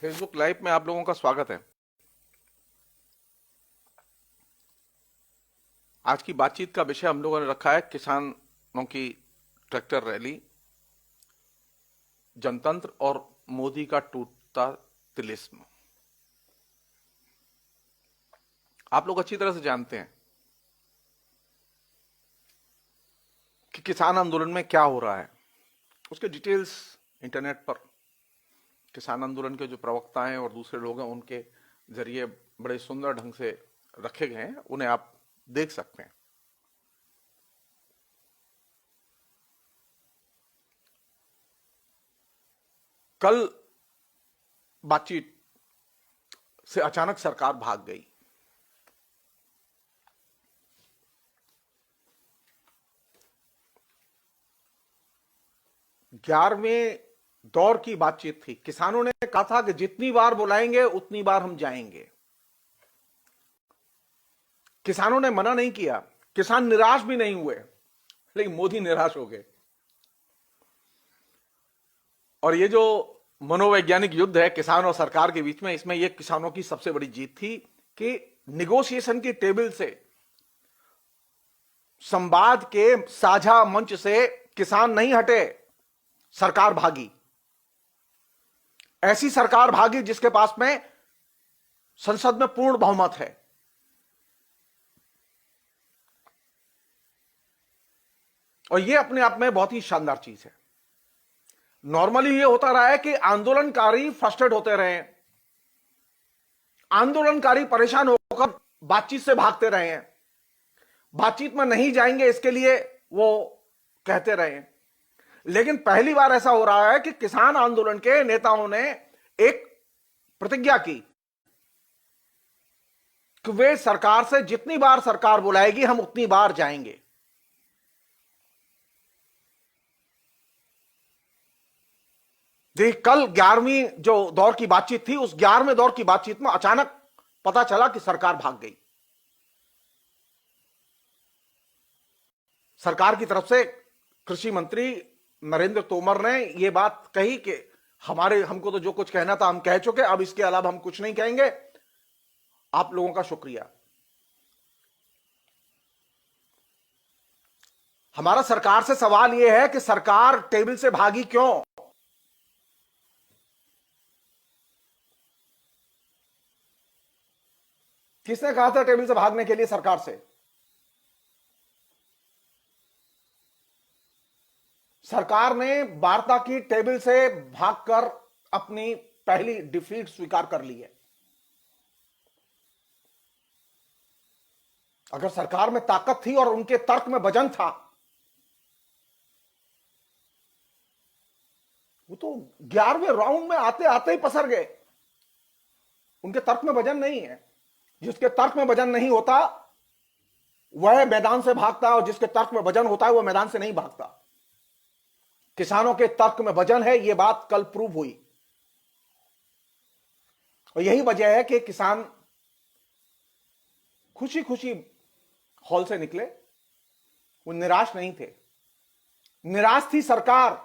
Facebook live में आप लोगों का स्वागत है। आज की बातचीत का विषय हम लोगों ने रखा है किसानों की ट्रैक्टर रैली, जनतंत्र और मोदी का टूटता तिलिस्म। आप लोग अच्छी तरह से जानते हैं कि किसान आंदोलन में क्या हो रहा है। उसके डिटेल्स इंटरनेट पर किसान आंदोलन के जो प्रवक्ता हैं और दूसरे लोग हैं उनके जरिए बड़े सुंदर ढंग से रखे गए हैं, उन्हें आप देख सकते हैं। कल बातचीत से अचानक सरकार भाग गई। ग्यारहवें दौर की बातचीत थी। किसानों ने कहा था कि जितनी बार बुलाएंगे उतनी बार हम जाएंगे। किसानों ने मना नहीं किया, किसान निराश भी नहीं हुए, लेकिन मोदी निराश हो गए। और ये जो मनोवैज्ञानिक युद्ध है किसान और सरकार के बीच में, इसमें यह किसानों की सबसे बड़ी जीत थी कि निगोशिएशन की टेबल से, संवाद के साझा मंच से किसान नहीं हटे, सरकार भागी। ऐसी सरकार भागी जिसके पास में संसद में पूर्ण बहुमत है। और यह अपने आप में बहुत ही शानदार चीज है। नॉर्मली यह होता रहा है कि आंदोलनकारी फ्रस्ट्रेट होते रहे, आंदोलनकारी परेशान होकर बातचीत से भागते रहे हैं, बातचीत में नहीं जाएंगे इसके लिए वो कहते रहे हैं। लेकिन पहली बार ऐसा हो रहा है कि किसान आंदोलन के नेताओं ने एक प्रतिज्ञा की कि वे सरकार से जितनी बार सरकार बुलाएगी हम उतनी बार जाएंगे। देखिए, कल 11वीं जो दौर की बातचीत थी, उस 11वें दौर की बातचीत में अचानक पता चला कि सरकार भाग गई। सरकार की तरफ से कृषि मंत्री नरेंद्र तोमर ने यह बात कही कि हमको तो जो कुछ कहना था हम कह चुके, अब इसके अलावा हम कुछ नहीं कहेंगे, आप लोगों का शुक्रिया। हमारा सरकार से सवाल यह है कि सरकार टेबल से भागी क्यों? किसने कहा था टेबल से भागने के लिए सरकार से? सरकार ने वार्ता की टेबल से भागकर अपनी पहली डिफीट स्वीकार कर ली है। अगर सरकार में ताकत थी और उनके तर्क में वजन था, वो तो 11वें राउंड में आते आते ही पसर गए। उनके तर्क में वजन नहीं है। जिसके तर्क में वजन नहीं होता वह मैदान से भागता, और जिसके तर्क में वजन होता है वह मैदान से नहीं भागता। किसानों के तर्क में वजन है, यह बात कल प्रूव हुई। और यही वजह है कि किसान खुशी खुशी हॉल से निकले। वो निराश नहीं थे, निराश थी सरकार।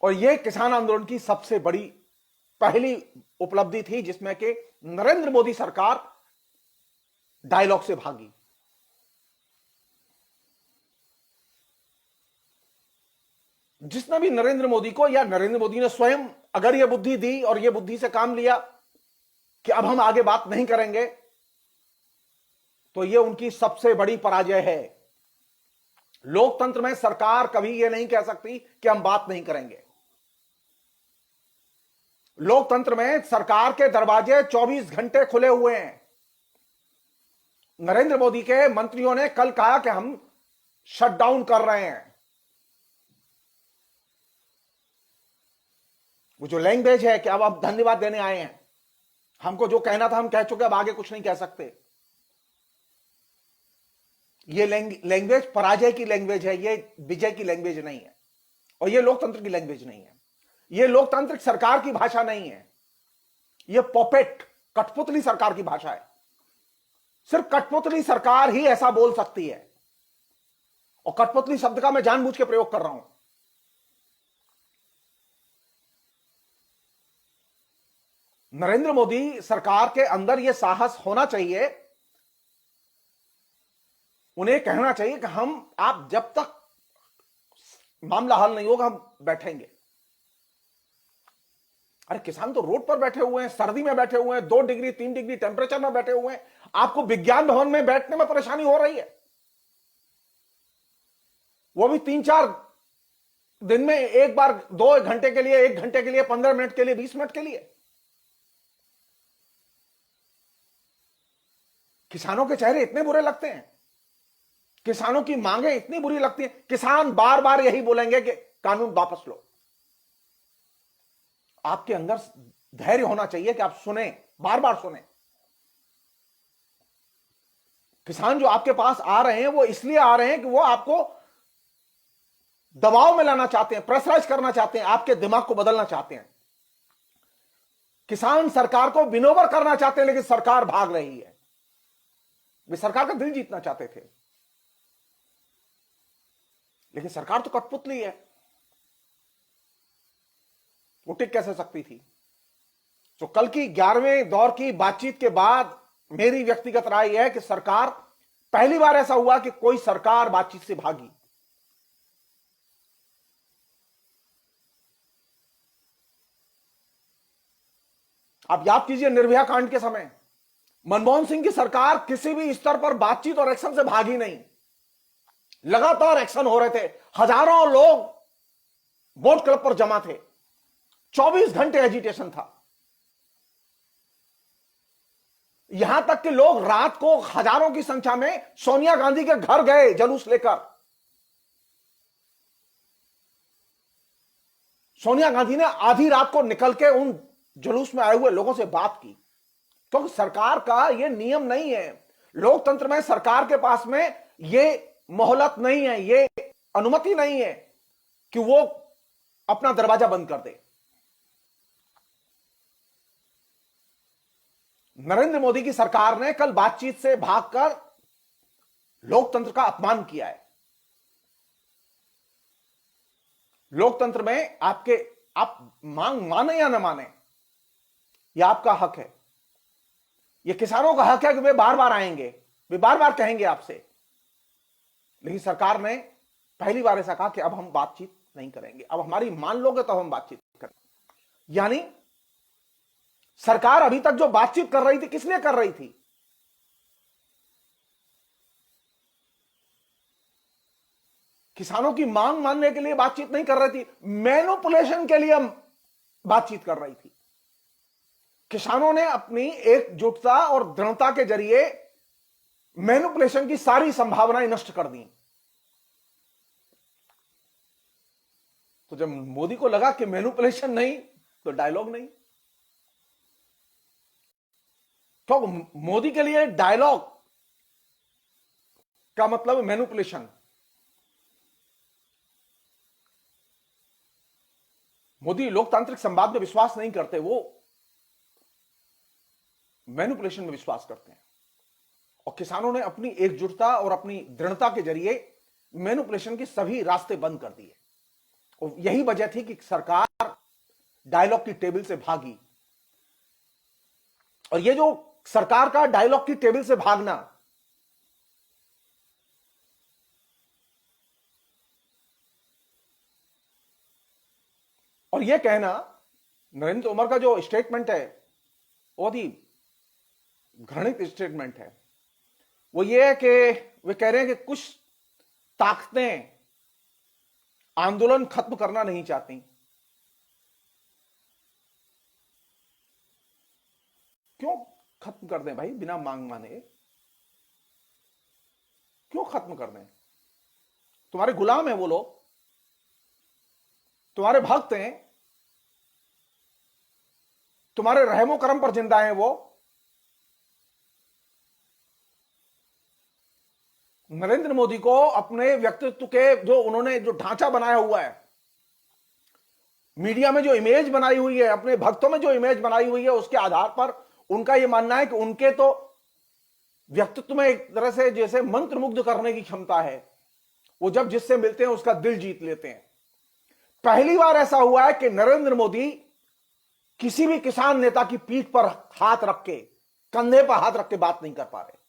और यह किसान आंदोलन की सबसे बड़ी पहली उपलब्धि थी जिसमें कि नरेंद्र मोदी सरकार डायलॉग से भागी। जिसने भी नरेंद्र मोदी को, या नरेंद्र मोदी ने स्वयं अगर यह बुद्धि दी और यह बुद्धि से काम लिया कि अब हम आगे बात नहीं करेंगे, तो यह उनकी सबसे बड़ी पराजय है। लोकतंत्र में सरकार कभी यह नहीं कह सकती कि हम बात नहीं करेंगे। लोकतंत्र में सरकार के दरवाजे 24 घंटे खुले हुए हैं। नरेंद्र मोदी के मंत्रियों ने कल कहा कि हम शटडाउन कर रहे हैं। वो जो लैंग्वेज है कि अब आप धन्यवाद देने आए हैं, हमको जो कहना था हम कह चुके, अब आगे कुछ नहीं कह सकते, ये लैंग्वेज पराजय की लैंग्वेज है, ये विजय की लैंग्वेज नहीं है। और ये लोकतंत्र की लैंग्वेज नहीं है। ये लोकतांत्रिक सरकार की भाषा नहीं है। ये पॉपेट, कठपुतली सरकार की भाषा है। सिर्फ कठपुतली सरकार ही ऐसा बोल सकती है। और कठपुतली शब्द का मैं जानबूझ के प्रयोग कर रहा हूं। नरेंद्र मोदी सरकार के अंदर यह साहस होना चाहिए, उन्हें कहना चाहिए कि हम, आप जब तक मामला हल नहीं होगा हम बैठेंगे। अरे किसान तो रोड पर बैठे हुए हैं, सर्दी में बैठे हुए हैं, 2 डिग्री 3 डिग्री टेम्परेचर में बैठे हुए हैं, आपको विज्ञान भवन में बैठने में परेशानी हो रही है, वो भी 3-4 दिन में एक बार, 2 घंटे के लिए, 1 घंटे के लिए, 15 मिनट के लिए, 20 मिनट के लिए। किसानों के चेहरे इतने बुरे लगते हैं, किसानों की मांगे इतनी बुरी लगती हैं, किसान बार बार यही बोलेंगे कि कानून वापस लो। आपके अंदर धैर्य होना चाहिए कि आप सुने, बार बार सुने। किसान जो आपके पास आ रहे हैं वो इसलिए आ रहे हैं कि वो आपको दबाव में लाना चाहते हैं, प्रेशराइज करना चाहते हैं, आपके दिमाग को बदलना चाहते हैं। किसान सरकार को विनोवर करना चाहते हैं, लेकिन सरकार भाग रही है। वे सरकार का दिल जीतना चाहते थे, लेकिन सरकार तो कठपुतली है, वो टिक कैसे सकती थी। तो कल की 11वें दौर की बातचीत के बाद मेरी व्यक्तिगत राय यह है कि सरकार, पहली बार ऐसा हुआ कि कोई सरकार बातचीत से भागी। आप याद कीजिए निर्भया कांड के समय मनमोहन सिंह की सरकार किसी भी स्तर पर बातचीत और एक्शन से भागी नहीं, लगातार एक्शन हो रहे थे, हजारों लोग बोट क्लब पर जमा थे, 24 घंटे एजिटेशन था। यहां तक कि लोग रात को हजारों की संख्या में सोनिया गांधी के घर गए जुलूस लेकर। सोनिया गांधी ने आधी रात को निकल के उन जुलूस में आए हुए लोगों से बात की, क्योंकि सरकार का यह नियम नहीं है, लोकतंत्र में सरकार के पास में यह मोहलत नहीं है, यह अनुमति नहीं है कि वो अपना दरवाजा बंद कर दे। नरेंद्र मोदी की सरकार ने कल बातचीत से भागकर लोकतंत्र का अपमान किया है। लोकतंत्र में आप मांग माने या न माने, यह आपका हक है, यह किसानों का हक है कि वे बार बार आएंगे, वे बार बार कहेंगे आपसे। लेकिन सरकार ने पहली बार ऐसा कहा कि अब हम बातचीत नहीं करेंगे, अब हमारी मान लोगे तो हम बातचीत करेंगे। यानी सरकार अभी तक जो बातचीत कर रही थी, किस लिए कर रही थी? किसानों की मांग मानने के लिए बातचीत नहीं कर रही थी, मैनिपुलेशन के लिए बातचीत कर रही थी। किसानों ने अपनी एकजुटता और दृढ़ता के जरिए मैनिपुलेशन की सारी संभावनाएं नष्ट कर दी। तो जब मोदी को लगा कि मैनिपुलेशन नहीं तो डायलॉग नहीं, तो मोदी के लिए डायलॉग का मतलब मैनिपुलेशन। मोदी लोकतांत्रिक संवाद में विश्वास नहीं करते, वो मैनिपुलेशन में विश्वास करते हैं। और किसानों ने अपनी एकजुटता और अपनी दृढ़ता के जरिए मैनिपुलेशन के सभी रास्ते बंद कर दिए। और यही वजह थी कि सरकार डायलॉग की टेबल से भागी। और ये जो सरकार का डायलॉग की टेबल से भागना, और ये कहना, नरेंद्र तोमर का जो स्टेटमेंट है बहुत ही घृणित स्टेटमेंट है। वो ये है कि वे कह रहे हैं कि कुछ ताकतें आंदोलन खत्म करना नहीं चाहती। क्यों खत्म कर दें भाई बिना मांग माने? क्यों खत्म कर दें? तुम्हारे गुलाम हैं वो लोग, तुम्हारे भक्त हैं, तुम्हारे रहमो करम पर जिंदा हैं वो। नरेंद्र मोदी को अपने व्यक्तित्व के जो उन्होंने जो ढांचा बनाया हुआ है, मीडिया में जो इमेज बनाई हुई है, अपने भक्तों में जो इमेज बनाई हुई है, उसके आधार पर उनका यह मानना है कि उनके तो व्यक्तित्व में एक तरह से जैसे मंत्रमुग्ध करने की क्षमता है। वो जब जिससे मिलते हैं उसका दिल जीत लेते हैं। पहली बार ऐसा हुआ है कि नरेंद्र मोदी किसी भी किसान नेता की पीठ पर हाथ रख के, कंधे पर हाथ रख के बात नहीं कर पा रहे।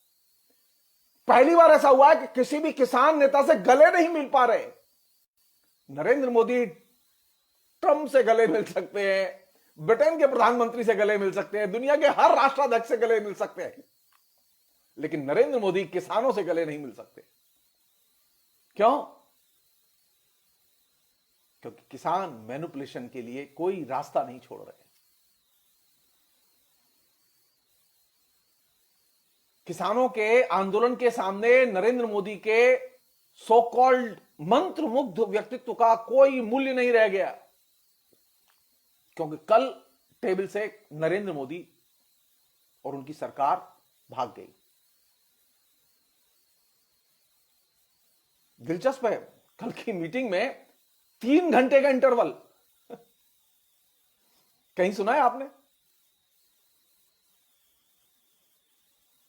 पहली बार ऐसा हुआ है कि किसी भी किसान नेता से गले नहीं मिल पा रहे। नरेंद्र मोदी ट्रंप से गले मिल सकते हैं, ब्रिटेन के प्रधानमंत्री से गले मिल सकते हैं, दुनिया के हर राष्ट्राध्यक्ष से गले मिल सकते हैं, लेकिन नरेंद्र मोदी किसानों से गले नहीं मिल सकते। क्यों? क्योंकि किसान मैनिपुलेशन के लिए कोई रास्ता नहीं छोड़ रहे। किसानों के आंदोलन के सामने नरेंद्र मोदी के सो कॉल्ड मंत्रमुग्ध व्यक्तित्व का कोई मूल्य नहीं रह गया, क्योंकि कल टेबल से नरेंद्र मोदी और उनकी सरकार भाग गई। दिलचस्प है, कल की मीटिंग में 3 घंटे का इंटरवल। कहीं सुना है आपने?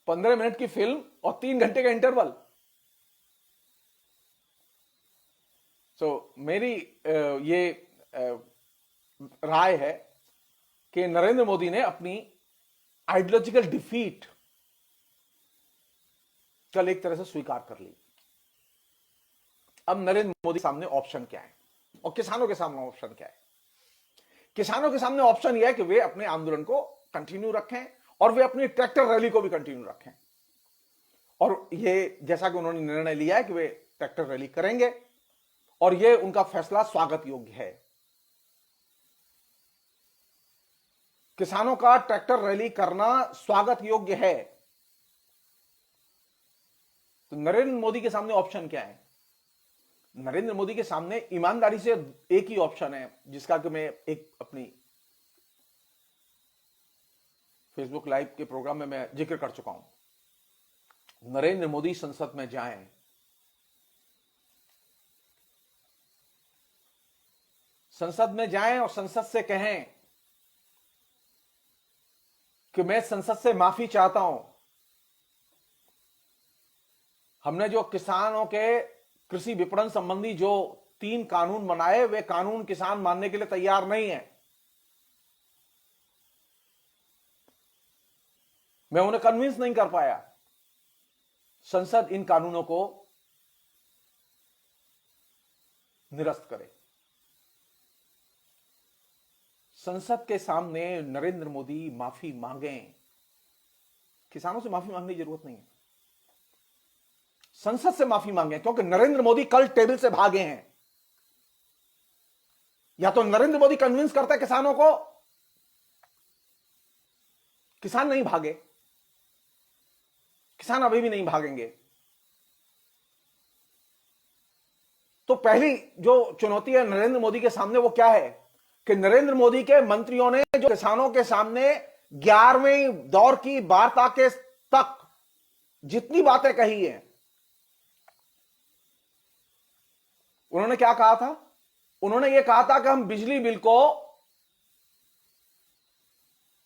15 मिनट की फिल्म और 3 घंटे का इंटरवल। मेरी ये राय है कि नरेंद्र मोदी ने अपनी आइडियोलॉजिकल डिफीट कल एक तरह से स्वीकार कर ली। अब नरेंद्र मोदी के सामने ऑप्शन क्या है और किसानों के सामने ऑप्शन क्या है? किसानों के सामने ऑप्शन यह है कि वे अपने आंदोलन को कंटिन्यू रखें और वे अपनी ट्रैक्टर रैली को भी कंटिन्यू रखें, और ये जैसा कि उन्होंने निर्णय लिया है कि वे ट्रैक्टर रैली करेंगे और ये उनका फैसला स्वागत योग्य है। किसानों का ट्रैक्टर रैली करना स्वागत योग्य है। तो नरेंद्र मोदी के सामने ऑप्शन क्या है? नरेंद्र मोदी के सामने ईमानदारी से एक ही ऑप्शन है, जिसका कि मैं एक अपनी फेसबुक लाइव के प्रोग्राम में मैं जिक्र कर चुका हूं। नरेंद्र मोदी संसद में जाएं, संसद में जाएं और संसद से कहें कि मैं संसद से माफी चाहता हूं। हमने जो किसानों के कृषि विपणन संबंधी जो 3 कानून बनाए, वे कानून किसान मानने के लिए तैयार नहीं है। मैं उन्हें कन्विंस नहीं कर पाया। संसद इन कानूनों को निरस्त करे। संसद के सामने नरेंद्र मोदी माफी मांगें। किसानों से माफी मांगने की जरूरत नहीं है, संसद से माफी मांगे, क्योंकि नरेंद्र मोदी कल टेबल से भागे हैं। या तो नरेंद्र मोदी कन्विंस करता है किसानों को, किसान नहीं भागे, किसान अभी भी नहीं भागेंगे। तो पहली जो चुनौती है नरेंद्र मोदी के सामने वो क्या है कि नरेंद्र मोदी के मंत्रियों ने जो किसानों के सामने 11वें दौर की वार्ता के तक जितनी बातें कही हैं, उन्होंने क्या कहा था? उन्होंने यह कहा था कि हम बिजली बिल को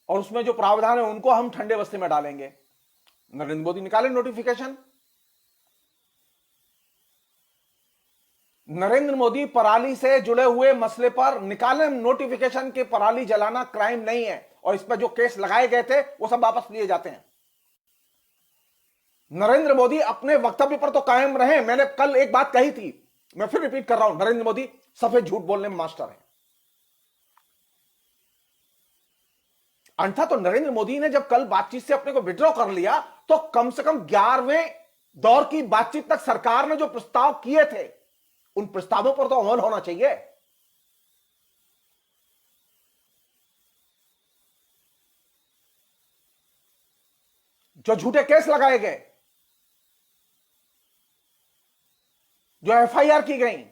और उसमें जो प्रावधान है उनको हम ठंडे बस्ते में डालेंगे। नरेंद्र मोदी निकाले नोटिफिकेशन। नरेंद्र मोदी पराली से जुड़े हुए मसले पर निकाले नोटिफिकेशन के पराली जलाना क्राइम नहीं है, और इस पर जो केस लगाए गए थे वो सब वापस लिए जाते हैं। नरेंद्र मोदी अपने वक्तव्य पर तो कायम रहे। मैंने कल एक बात कही थी, मैं फिर रिपीट कर रहा हूं, नरेंद्र मोदी सफेद झूठ बोलने में मास्टर है। अन्यथा तो नरेंद्र मोदी ने जब कल बातचीत से अपने को विड्रॉ कर लिया, तो कम से कम 11वें दौर की बातचीत तक सरकार ने जो प्रस्ताव किए थे उन प्रस्तावों पर तो अमल होना चाहिए। जो झूठे केस लगाए गए, जो एफआईआर की गई,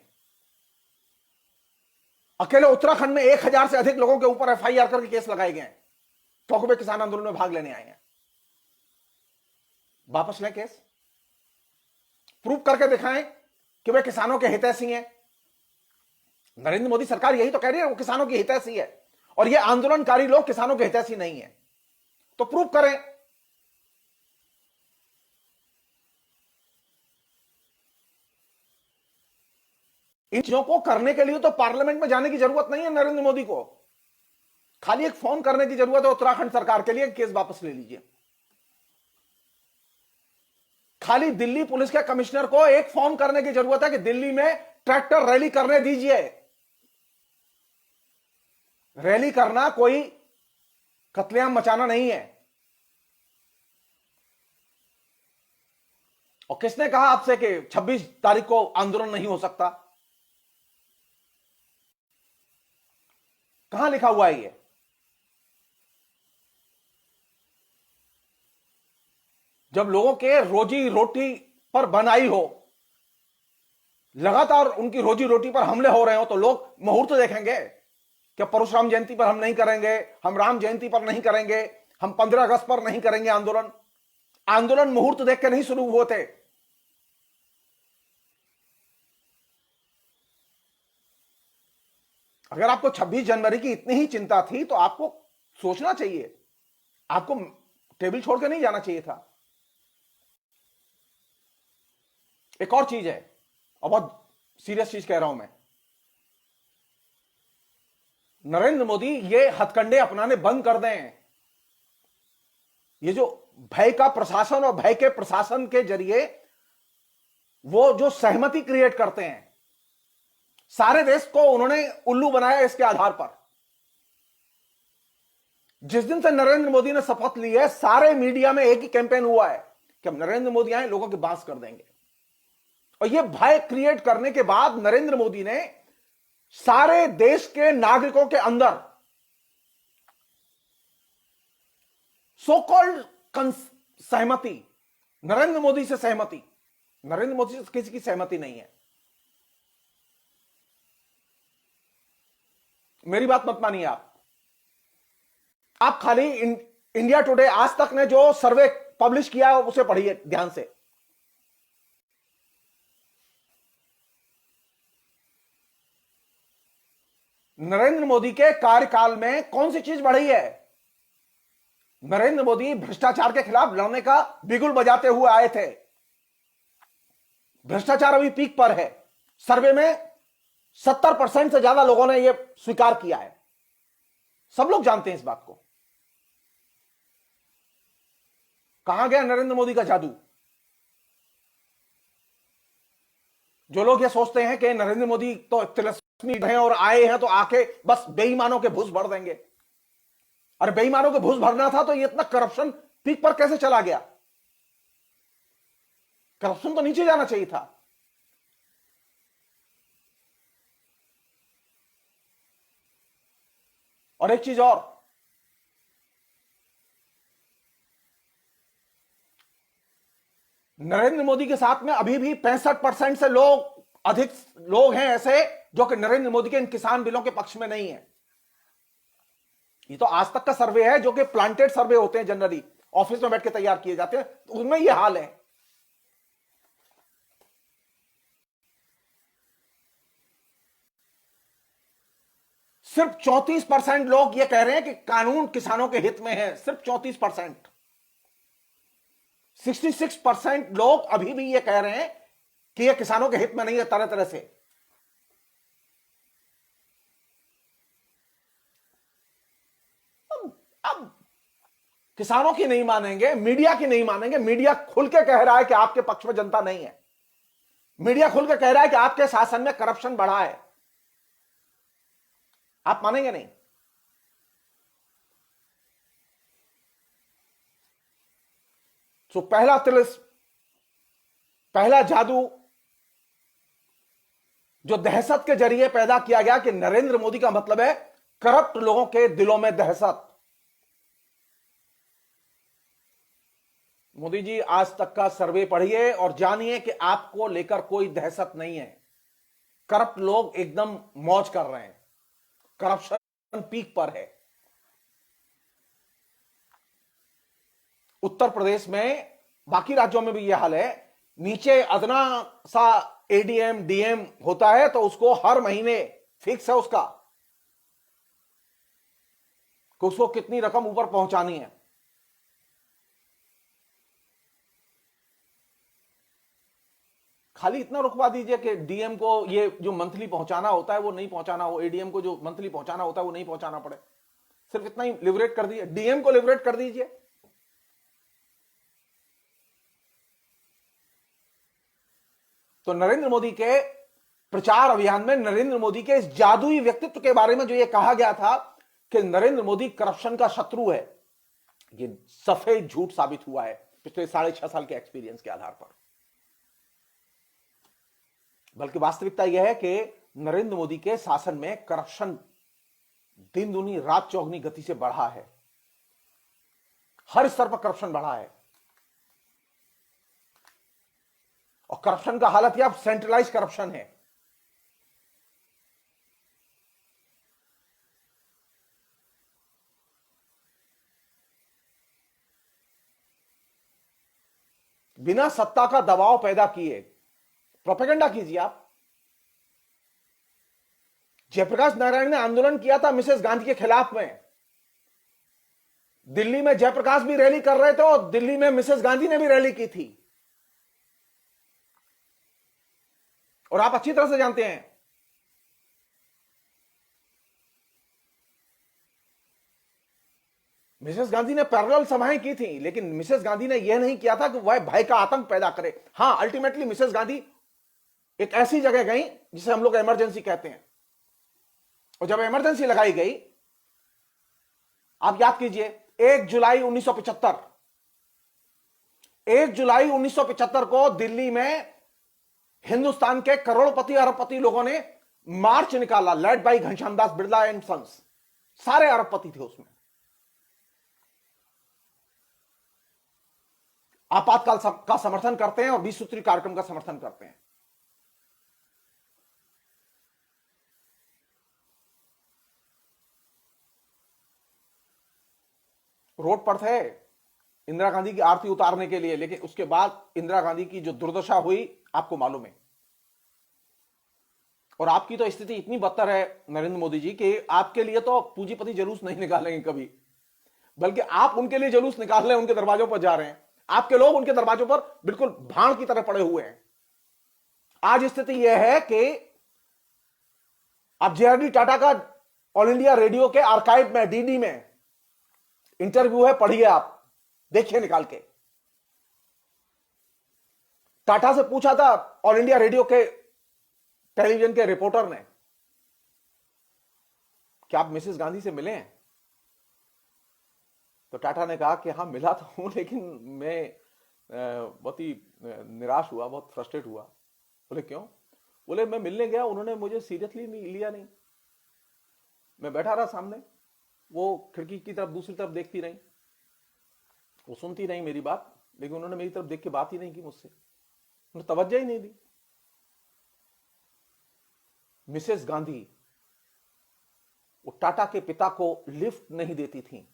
अकेले उत्तराखंड में 1000 से अधिक लोगों के ऊपर एफआईआर करके केस लगाए गए, क्योंकि वे किसान आंदोलन में भाग लेने आए हैं। वापस लें केस, प्रूफ करके दिखाएं कि वे किसानों के हितैषी हैं। नरेंद्र मोदी सरकार यही तो कह रही है वो किसानों की हितैषी है, और ये आंदोलनकारी लोग किसानों के हितैषी नहीं है। तो प्रूफ करें। इन चीजों को करने के लिए तो पार्लियामेंट में जाने की जरूरत नहीं है नरेंद्र मोदी को। खाली एक फोन करने की जरूरत है उत्तराखंड सरकार के लिए, केस वापस ले लीजिए। खाली दिल्ली पुलिस के कमिश्नर को एक फोन करने की जरूरत है कि दिल्ली में ट्रैक्टर रैली करने दीजिए। रैली करना कोई कत्लेआम मचाना नहीं है। और किसने कहा आपसे कि 26 तारीख को आंदोलन नहीं हो सकता? कहां लिखा हुआ है ये? जब लोगों के रोजी रोटी पर बनाई हो, लगातार उनकी रोजी रोटी पर हमले हो रहे हो, तो लोग मुहूर्त देखेंगे कि परशुराम जयंती पर हम नहीं करेंगे, हम राम जयंती पर नहीं करेंगे, हम 15 अगस्त पर नहीं करेंगे आंदोलन। आंदोलन मुहूर्त देख के नहीं शुरू हुए थे। अगर आपको 26 जनवरी की इतनी ही चिंता थी तो आपको सोचना चाहिए, आपको टेबल छोड़ के नहीं जाना चाहिए था। एक और चीज है, और बहुत सीरियस चीज कह रहा हूं मैं, नरेंद्र मोदी ये हथकंडे अपनाने बंद कर दें। ये जो भय का प्रशासन और भय के प्रशासन के जरिए वो जो सहमति क्रिएट करते हैं, सारे देश को उन्होंने उल्लू बनाया इसके आधार पर। जिस दिन से नरेंद्र मोदी ने शपथ ली है, सारे मीडिया में एक ही कैंपेन हुआ है कि हम नरेंद्र मोदी आए, लोगों की बांस कर देंगे। और ये भय क्रिएट करने के बाद नरेंद्र मोदी ने सारे देश के नागरिकों के अंदर सो कॉल्ड सहमति, नरेंद्र मोदी से सहमति, नरेंद्र मोदी से किसी की सहमति नहीं है। मेरी बात मत मानिए आप खाली इंडिया टुडे, आज तक ने जो सर्वे पब्लिश किया है उसे पढ़िए ध्यान से। नरेंद्र मोदी के कार्यकाल में कौन सी चीज बढ़ी है? नरेंद्र मोदी भ्रष्टाचार के खिलाफ लड़ने का बिगुल बजाते हुए आए थे। भ्रष्टाचार अभी पीक पर है। सर्वे में 70% से ज्यादा लोगों ने यह स्वीकार किया है। सब लोग जानते हैं इस बात को। कहां गया नरेंद्र मोदी का जादू? जो लोग ये सोचते हैं कि नरेंद्र मोदी तो तिलस्मी हैं और आए हैं तो आके बस बेईमानों के भूस भर देंगे। अरे बेईमानों के भूस भरना था तो ये इतना करप्शन पीक पर कैसे चला गया? करप्शन तो नीचे जाना चाहिए था। और एक चीज और, नरेंद्र मोदी के साथ में अभी भी 65% से अधिक लोग हैं ऐसे जो कि नरेंद्र मोदी के इन किसान बिलों के पक्ष में नहीं है। ये तो आज तक का सर्वे है, जो कि प्लांटेड सर्वे होते हैं, जनरली ऑफिस में बैठ के तैयार किए जाते हैं, तो उनमें यह हाल है। सिर्फ 34% लोग यह कह रहे हैं कि कानून किसानों के हित में है। सिर्फ 34%। 66% लोग अभी भी यह कह रहे हैं कि यह किसानों के हित में नहीं है तरह तरह से। अब किसानों की नहीं मानेंगे, मीडिया की नहीं मानेंगे। मीडिया खुल के कह रहा है कि आपके पक्ष में जनता नहीं है। मीडिया खुल के कह रहा है कि आपके शासन में करप्शन बढ़ा है। आप मानेंगे नहीं। तो पहला जादू जो दहशत के जरिए पैदा किया गया कि नरेंद्र मोदी का मतलब है करप्ट लोगों के दिलों में दहशत। मोदी जी, आज तक का सर्वे पढ़िए और जानिए कि आपको लेकर कोई दहशत नहीं है। करप्ट लोग एकदम मौज कर रहे हैं। करप्शन पीक पर है। उत्तर प्रदेश में, बाकी राज्यों में भी यह हाल है। नीचे अदना सा एडीएम डीएम होता है तो उसको हर महीने फिक्स है उसका कि उसको कितनी रकम ऊपर पहुंचानी है। खाली इतना रुकवा दीजिए कि डीएम को ये जो मंथली पहुंचाना होता है वो नहीं पहुंचाना हो, एडीएम को जो मंथली पहुंचाना होता है वो नहीं पहुंचाना पड़े। सिर्फ इतना ही लिबरेट कर दीजिए, डीएम को लिबरेट कर दीजिए। तो नरेंद्र मोदी के प्रचार अभियान में नरेंद्र मोदी के इस जादुई व्यक्तित्व के बारे में जो ये कहा गया था कि नरेंद्र मोदी करप्शन का शत्रु है, ये सफेद झूठ साबित हुआ है पिछले 6.5 साल के एक्सपीरियंस के आधार पर। बल्कि वास्तविकता यह है कि नरेंद्र मोदी के शासन में करप्शन दिन दुनी रात चौगनी गति से बढ़ा है, हर स्तर पर करप्शन बढ़ा है। और करप्शन का हालत यह सेंट्रलाइज करप्शन है। बिना सत्ता का दबाव पैदा किए प्रोपेगेंडा कीजिए आप। जयप्रकाश नारायण ने आंदोलन किया था मिसेस गांधी के खिलाफ में। दिल्ली में जयप्रकाश भी रैली कर रहे थे और दिल्ली में मिसेस गांधी ने भी रैली की थी। और आप अच्छी तरह से जानते हैं मिसेस गांधी ने पैरेलल सभाएं की थी, लेकिन मिसेस गांधी ने यह नहीं किया था कि वह भय का आतंक पैदा करे। हां, अल्टीमेटली मिसेस गांधी एक ऐसी जगह गई जिसे हम लोग इमरजेंसी कहते हैं, और जब इमरजेंसी लगाई गई, आप याद कीजिए 1 जुलाई 1975, 1 जुलाई 1975 को दिल्ली में हिंदुस्तान के करोड़पति अरबपति लोगों ने मार्च निकाला, led by Ghanshyam Das Birla and sons. सारे अरबपति थे उसमें। आपातकाल का समर्थन करते हैं और 20 सूत्री कार्यक्रम का समर्थन करते हैं। रोड पर थे इंदिरा गांधी की आरती उतारने के लिए, लेकिन उसके बाद इंदिरा गांधी की जो दुर्दशा हुई आपको मालूम है। और आपकी तो स्थिति इतनी बदतर है नरेंद्र मोदी जी कि आपके लिए तो पूंजीपति जुलूस नहीं निकालेंगे कभी, बल्कि आप उनके लिए जुलूस निकाल रहे हैं, उनके दरवाजों पर जा रहे हैं। आपके लोग उनके दरवाजों पर बिल्कुल भाड़ की तरह पड़े हुए हैं। आज स्थिति यह है कि आप जेआरडी टाटा का ऑल इंडिया रेडियो के आर्काइव में, डीडी में इंटरव्यू है, पढ़िए, आप देखिए निकाल के। टाटा से पूछा था ऑल इंडिया रेडियो के टेलीविजन के रिपोर्टर ने कि आप मिसेस गांधी से मिले हैं? तो टाटा ने कहा कि हाँ मिला तो हूं, लेकिन मैं बहुत ही निराश हुआ, बहुत फ्रस्ट्रेट हुआ। बोले क्यों? बोले मैं मिलने गया, उन्होंने मुझे सीरियसली नहीं लिया। नहीं, मैं बैठा रहा सामने, वो खिड़की की तरफ दूसरी तरफ देखती रही, वो सुनती नहीं मेरी बात, लेकिन उन्होंने मेरी तरफ देख के बात ही नहीं की मुझसे, उन्होंने तवज्जो ही नहीं दी। मिसेस गांधी वो टाटा के पिता को लिफ्ट नहीं देती थी।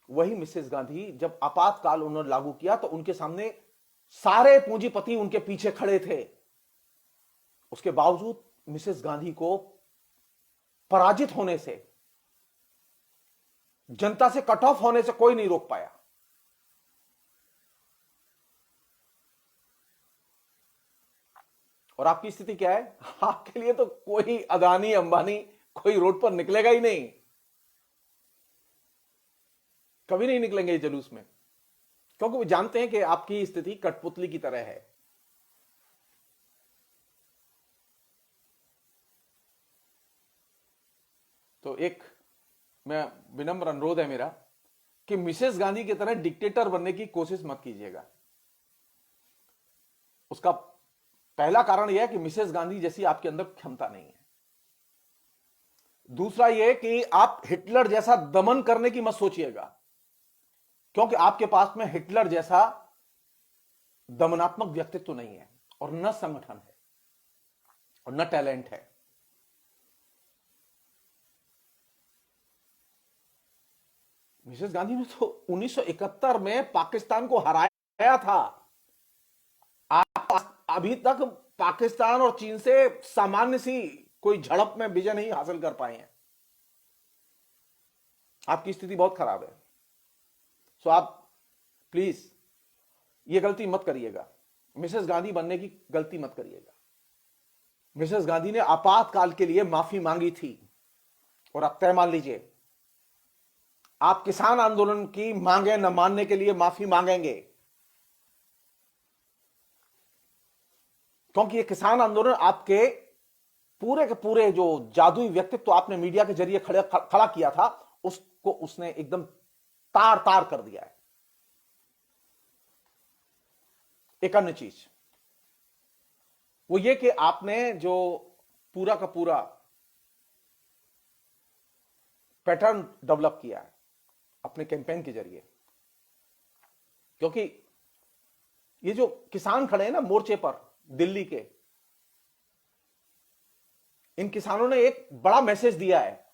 वही मिसेस गांधी जब आपातकाल उन्होंने लागू किया तो उनके सामने सारे पूंजीपति उनके पीछे खड़े थे। उसके बावजूद मिसेस गांधी को पराजित होने से, जनता से कट ऑफ होने से कोई नहीं रोक पाया। और आपकी स्थिति क्या है? आपके लिए तो कोई अदानी अंबानी कोई रोड पर निकलेगा ही नहीं, कभी नहीं निकलेंगे इस जुलूस में, क्योंकि वो जानते हैं कि आपकी स्थिति कठपुतली की तरह है। तो एक मैं विनम्र अनुरोध है मेरा कि मिसेस गांधी की तरह डिक्टेटर बनने की कोशिश मत कीजिएगा। उसका पहला कारण यह है कि मिसेस गांधी जैसी आपके अंदर क्षमता नहीं है। दूसरा यह कि आप हिटलर जैसा दमन करने की मत सोचिएगा, क्योंकि आपके पास में हिटलर जैसा दमनात्मक व्यक्तित्व नहीं है, और न संगठन है और न टैलेंट है। मिसेस गांधी ने तो 1971 में पाकिस्तान को हराया था। आप अभी तक पाकिस्तान और चीन से सामान्य सी कोई झड़प में विजय नहीं हासिल कर पाए हैं। आपकी स्थिति बहुत खराब है। सो आप प्लीज ये गलती मत करिएगा, मिसेस गांधी बनने की गलती मत करिएगा। मिसेस गांधी ने आपातकाल के लिए माफी मांगी थी। और आप तय मान लीजिए, आप किसान आंदोलन की मांगे न मानने के लिए माफी मांगेंगे, क्योंकि ये किसान आंदोलन आपके पूरे के पूरे जो जादुई व्यक्तित्व आपने मीडिया के जरिए खड़ा किया था, उसको उसने एकदम तार तार कर दिया है। एक अन्य चीज वो ये कि आपने जो पूरा का पूरा पैटर्न डेवलप किया है अपने कैंपेन के जरिए, क्योंकि ये जो किसान खड़े हैं ना मोर्चे पर दिल्ली के, इन किसानों ने एक बड़ा मैसेज दिया है।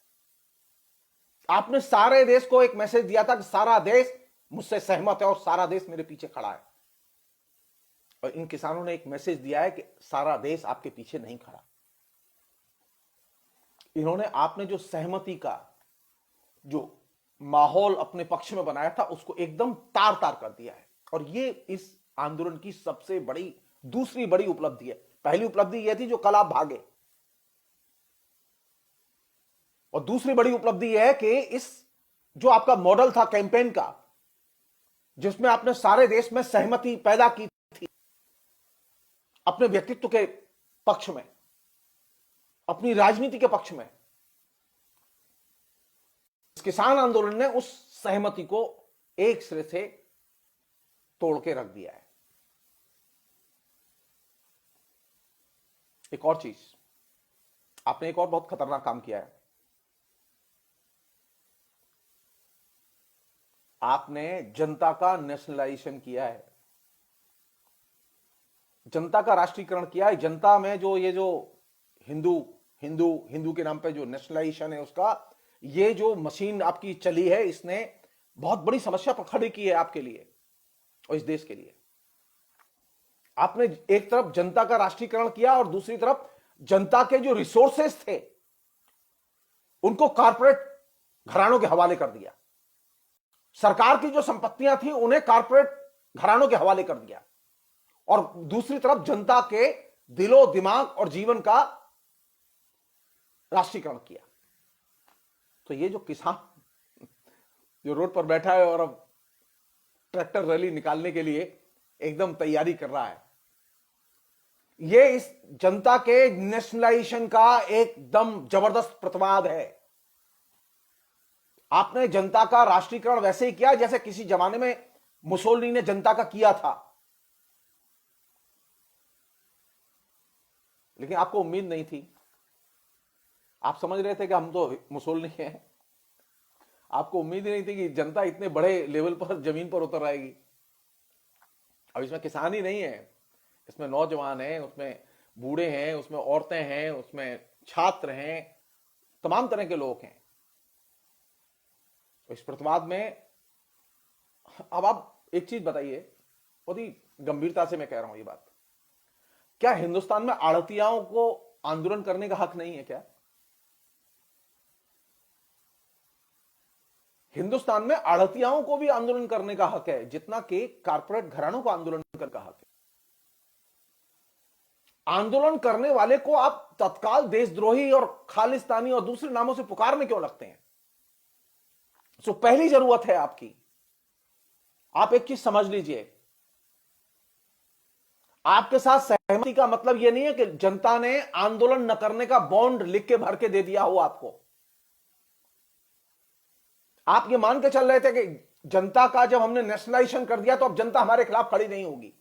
आपने सारे देश को एक मैसेज दिया था कि सारा देश मुझसे सहमत है और सारा देश मेरे पीछे खड़ा है, और इन किसानों ने एक मैसेज दिया है कि सारा देश आपके पीछे नहीं खड़ा। इन्होंने आपने जो सहमति का जो माहौल अपने पक्ष में बनाया था उसको एकदम तार तार कर दिया है, और ये इस आंदोलन की सबसे बड़ी दूसरी बड़ी उपलब्धि है। पहली उपलब्धि यह थी जो कल आप भागे, और दूसरी बड़ी उपलब्धि यह है कि इस जो आपका मॉडल था कैंपेन का, जिसमें आपने सारे देश में सहमति पैदा की थी अपने व्यक्तित्व के पक्ष में, अपनी राजनीति के पक्ष में, इस किसान आंदोलन ने उस सहमति को एक सिरे से तोड़ के रख दिया है। एक और चीज, आपने एक और बहुत खतरनाक काम किया है। आपने जनता का नेशनलाइजेशन किया है, जनता का राष्ट्रीयकरण किया है। जनता में जो ये जो हिंदू हिंदू हिंदू के नाम पे जो नेशनलाइजेशन है उसका, ये जो मशीन आपकी चली है, इसने बहुत बड़ी समस्या पर खड़ी की है आपके लिए और इस देश के लिए। आपने एक तरफ जनता का राष्ट्रीयकरण किया और दूसरी तरफ जनता के जो रिसोर्सेस थे उनको कॉर्पोरेट घरानों के हवाले कर दिया। सरकार की जो संपत्तियां थी उन्हें कॉर्पोरेट घरानों के हवाले कर दिया, और दूसरी तरफ जनता के दिलो दिमाग और जीवन का राष्ट्रीयकरण किया। तो ये जो किसान जो रोड पर बैठा है और अब ट्रैक्टर रैली निकालने के लिए एकदम तैयारी कर रहा है, ये इस जनता के नेशनलाइजेशन का एकदम जबरदस्त प्रतिवाद है। आपने जनता का राष्ट्रीयकरण वैसे ही किया जैसे किसी जमाने में मुसोलिनी ने जनता का किया था, लेकिन आपको उम्मीद नहीं थी। आप समझ रहे थे कि हम तो मुसोलिनी हैं। आपको उम्मीद ही नहीं थी कि जनता इतने बड़े लेवल पर जमीन पर उतर आएगी। अब इसमें किसान ही नहीं है, इसमें नौजवान हैं, उसमें बूढ़े हैं, उसमें औरतें हैं, उसमें छात्र हैं, तमाम तरह के लोग हैं। इस प्रतिवाद में अब आप एक चीज बताइए, बहुत ही गंभीरता से मैं कह रहा हूं ये बात, क्या हिंदुस्तान में आड़तियाओं को आंदोलन करने का हक नहीं है क्या? हिंदुस्तान में आड़तियाओं को भी आंदोलन करने का हक है जितना कि कारपोरेट घरानों को आंदोलन करने का हक है। आंदोलन करने वाले को आप तत्काल देशद्रोही और खालिस्तानी और दूसरे नामों से पुकारने क्यों लगते हैं? तो पहली जरूरत है आपकी, आप एक चीज समझ लीजिए, आपके साथ सहमति का मतलब यह नहीं है कि जनता ने आंदोलन न करने का बॉन्ड लिख के भर के दे दिया हो आपको। आप ये मान के चल रहे थे कि जनता का जब हमने नेशनलाइजेशन कर दिया तो अब जनता हमारे खिलाफ खड़ी नहीं होगी,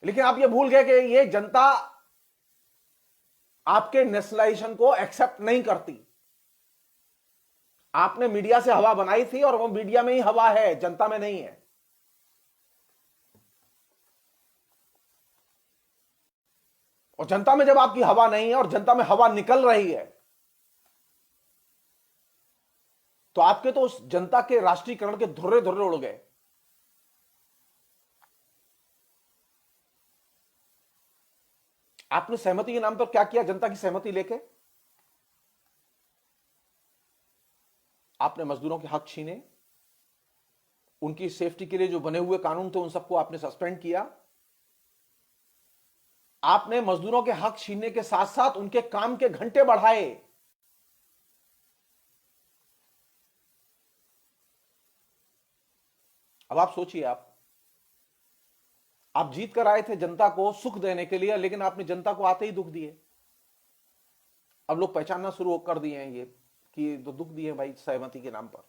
लेकिन आप ये भूल गए कि ये जनता आपके नेशनलाइजेशन को एक्सेप्ट नहीं करती। आपने मीडिया से हवा बनाई थी और वो मीडिया में ही हवा है, जनता में नहीं है। और जनता में जब आपकी हवा नहीं है और जनता में हवा निकल रही है, तो आपके तो उस जनता के राष्ट्रीयकरण के धुर्रे धुर्रे उड़ गए। आपने सहमति के नाम पर क्या किया? जनता की सहमति लेके आपने मजदूरों के हक छीने, उनकी सेफ्टी के लिए जो बने हुए कानून थे उन सबको आपने सस्पेंड किया। आपने मजदूरों के हक छीनने के साथ साथ उनके काम के घंटे बढ़ाए। अब आप सोचिए, आप जीत कर आए थे जनता को सुख देने के लिए, लेकिन आपने जनता को आते ही दुख दिए। अब लोग पहचानना शुरू कर दिए हैं ये कि ये तो दुख दिए भाई सहमति के नाम पर।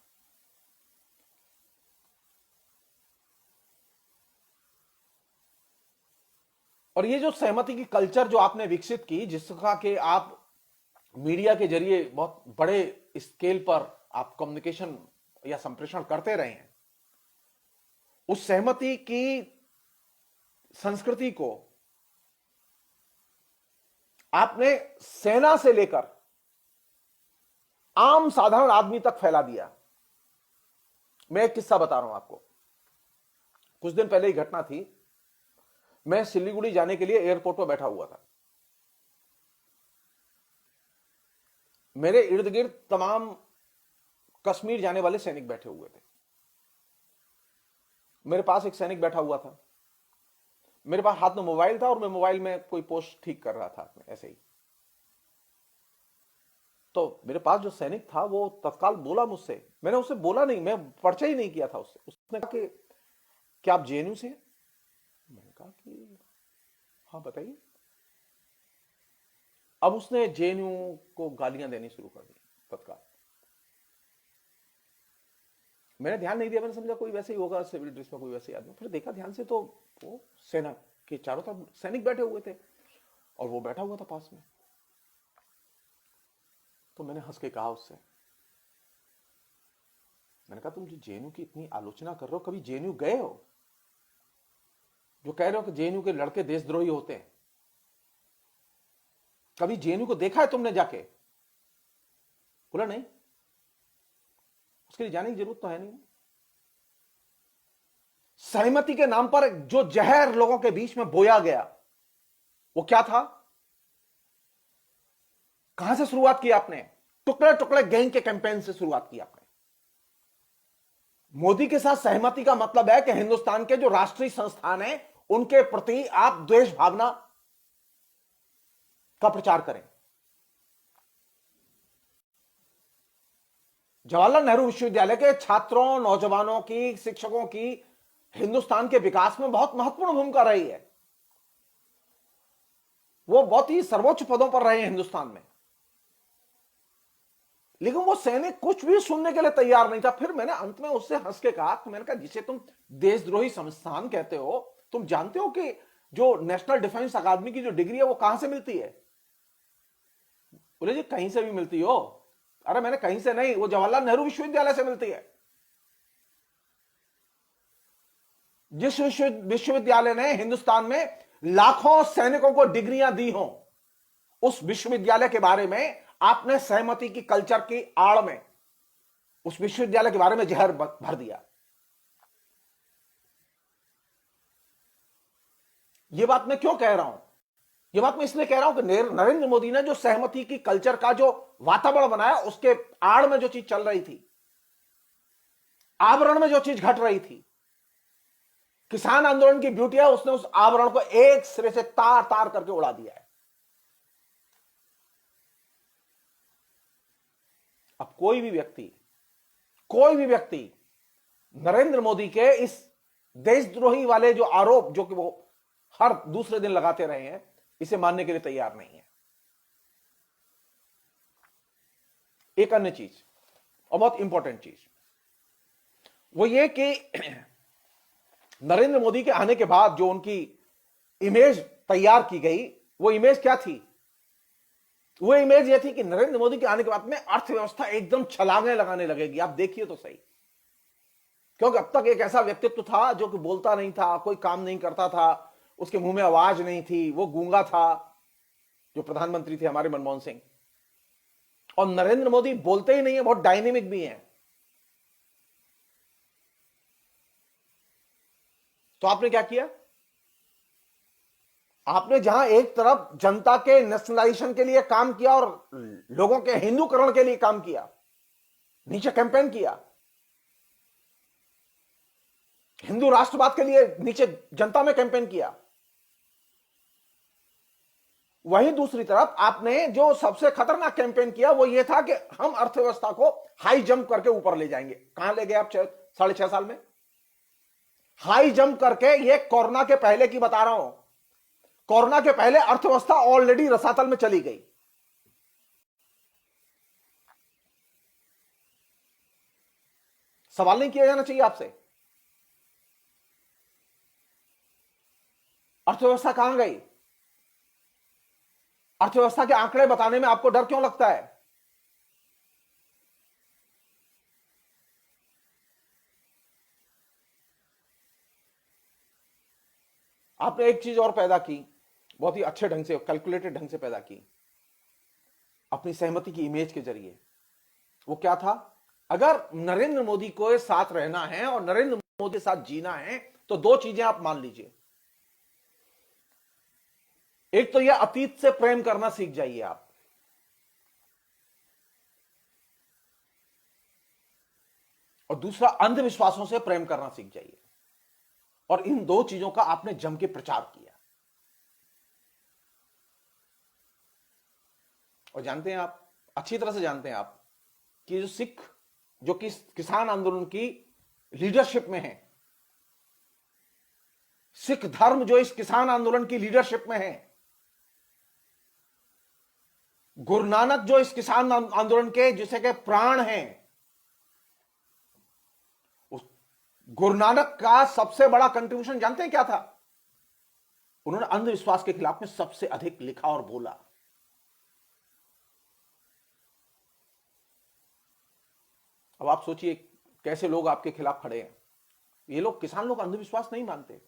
और ये जो सहमति की कल्चर जो आपने विकसित की, जिसका कि आप मीडिया के जरिए बहुत बड़े स्केल पर आप कम्युनिकेशन या संप्रेषण करते रहे हैं, उस सहमति की संस्कृति को आपने सेना से लेकर आम साधारण आदमी तक फैला दिया। मैं एक किस्सा बता रहा हूं आपको। कुछ दिन पहले ही घटना थी, मैं सिलीगुड़ी जाने के लिए एयरपोर्ट पर बैठा हुआ था। मेरे इर्द गिर्द तमाम कश्मीर जाने वाले सैनिक बैठे हुए थे। मेरे पास एक सैनिक बैठा हुआ था, मेरे पास हाथ में मोबाइल था और मैं मोबाइल में कोई पोस्ट ठीक कर रहा था ऐसे ही। तो मेरे पास जो सैनिक था वो तत्काल बोला मुझसे, मैंने उससे बोला नहीं, मैं परिचय ही नहीं किया था उससे। उसने कहा कि क्या आप जेएनयू से हैं? मैंने कहा कि हाँ बताइए। अब उसने जेएनयू को गालियां देनी शुरू कर दी तत्काल। मैंने ध्यान नहीं दिया, मैंने समझा कोई वैसे ही होगा सिविल ड्रेस में कोई वैसे आदमी। फिर देखा ध्यान से तो वो सेना के चारों तरफ सैनिक बैठे हुए थे और वो बैठा हुआ था पास में। तो मैंने हंस के कहा उससे, मैंने कहा तुम जो जेएनयू की इतनी आलोचना कर रहे हो, कभी जेएनयू गए हो? जो कह रहे हो कि जेएनयू के लड़के देशद्रोही होते हैं, कभी जेएनयू को देखा है तुमने जाके? बोला नहीं। उसके लिए जाने की जरूरत तो है नहीं। सहमति के नाम पर जो जहर लोगों के बीच में बोया गया वो क्या था? कहां से शुरुआत की आपने? टुकड़े टुकड़े गैंग के कैंपेन से शुरुआत की आपने। मोदी के साथ सहमति का मतलब है कि हिंदुस्तान के जो राष्ट्रीय संस्थान है उनके प्रति आप द्वेष भावना का प्रचार करें। जवाहरलाल नेहरू विश्वविद्यालय के छात्रों, नौजवानों की, शिक्षकों की हिंदुस्तान के विकास में बहुत महत्वपूर्ण भूमिका रही है। वो बहुत ही सर्वोच्च पदों पर रहे हैं हिंदुस्तान में, लेकिन वो सैनिक कुछ भी सुनने के लिए तैयार नहीं था। फिर मैंने अंत में उससे हंस के कहा, मैंने कहा जिसे तुम देशद्रोही संस्थान कहते हो, तुम जानते हो कि जो नेशनल डिफेंस अकादमी की जो डिग्री है वो कहां से मिलती है? बोले जी कहीं से भी मिलती हो। अरे मैंने कहीं से नहीं, वो जवाहरलाल नेहरू विश्वविद्यालय से मिलती है। जिस विश्वविद्यालय ने हिंदुस्तान में लाखों सैनिकों को डिग्रियां दी हों, उस विश्वविद्यालय के बारे में आपने सहमति की कल्चर की आड़ में उस विश्वविद्यालय के बारे में जहर भर दिया। यह बात मैं क्यों कह रहा हूं? यह बात मैं इसलिए कह रहा हूं कि नरेंद्र मोदी ने जो सहमति की कल्चर का जो वातावरण बनाया, उसके आड़ में जो चीज चल रही थी, आवरण में जो चीज घट रही थी, किसान आंदोलन की ब्यूटी है, उसने उस आवरण को एक सिरे से तार तार करके उड़ा दिया है। अब कोई भी व्यक्ति नरेंद्र मोदी के इस देशद्रोही वाले जो आरोप जो कि वो हर दूसरे दिन लगाते रहे हैं, इसे मानने के लिए तैयार नहीं है। एक अन्य चीज और बहुत इंपॉर्टेंट चीज वो ये कि नरेंद्र मोदी के आने के बाद जो उनकी इमेज तैयार की गई, वो इमेज क्या थी? वो इमेज ये थी कि नरेंद्र मोदी के आने के बाद में अर्थव्यवस्था एकदम छलांगे लगाने लगेगी। आप देखिए तो सही, क्योंकि अब तक एक ऐसा व्यक्तित्व था जो कि बोलता नहीं था, कोई काम नहीं करता था, उसके मुंह में आवाज नहीं थी, वो गूंगा था, जो प्रधानमंत्री थे हमारे मनमोहन सिंह। और नरेंद्र मोदी बोलते ही नहीं है, बहुत डायनेमिक भी हैं। तो आपने क्या किया? आपने जहां एक तरफ जनता के नेशनलाइजेशन के लिए काम किया और लोगों के हिंदूकरण के लिए काम किया, नीचे कैंपेन किया, हिंदू राष्ट्रवाद के लिए नीचे जनता में कैंपेन किया, वहीं दूसरी तरफ आपने जो सबसे खतरनाक कैंपेन किया वो ये था कि हम अर्थव्यवस्था को हाई जंप करके ऊपर ले जाएंगे। कहां ले गए आप 6.5 साल में? हाई जंप करके, ये कोरोना के पहले की बता रहा हूं, कोरोना के पहले अर्थव्यवस्था ऑलरेडी रसातल में चली गई। सवाल नहीं किया जाना चाहिए आपसे, अर्थव्यवस्था कहां गई? अर्थव्यवस्था के आंकड़े बताने में आपको डर क्यों लगता है? आपने एक चीज और पैदा की, बहुत ही अच्छे ढंग से, कैलकुलेटेड ढंग से पैदा की, अपनी सहमति की इमेज के जरिए। वो क्या था? अगर नरेंद्र मोदी को साथ रहना है और नरेंद्र मोदी के साथ जीना है तो दो चीजें आप मान लीजिए। एक तो यह अतीत से प्रेम करना सीख जाइए आप, और दूसरा अंधविश्वासों से प्रेम करना सीख जाइए। और इन दो चीजों का आपने जम के प्रचार किया। और जानते हैं आप, अच्छी तरह से जानते हैं आप, कि जो सिख, जो कि किसान आंदोलन की लीडरशिप में है, सिख धर्म जो इस किसान आंदोलन की लीडरशिप में है, गुरु नानक जो इस किसान आंदोलन के जिसे के प्राण हैं, उस गुरु नानक का सबसे बड़ा कंट्रीब्यूशन जानते हैं क्या था? उन्होंने अंधविश्वास के खिलाफ में सबसे अधिक लिखा और बोला। अब आप सोचिए कैसे लोग आपके खिलाफ खड़े हैं। ये लोग, किसान लोग अंधविश्वास नहीं मानते,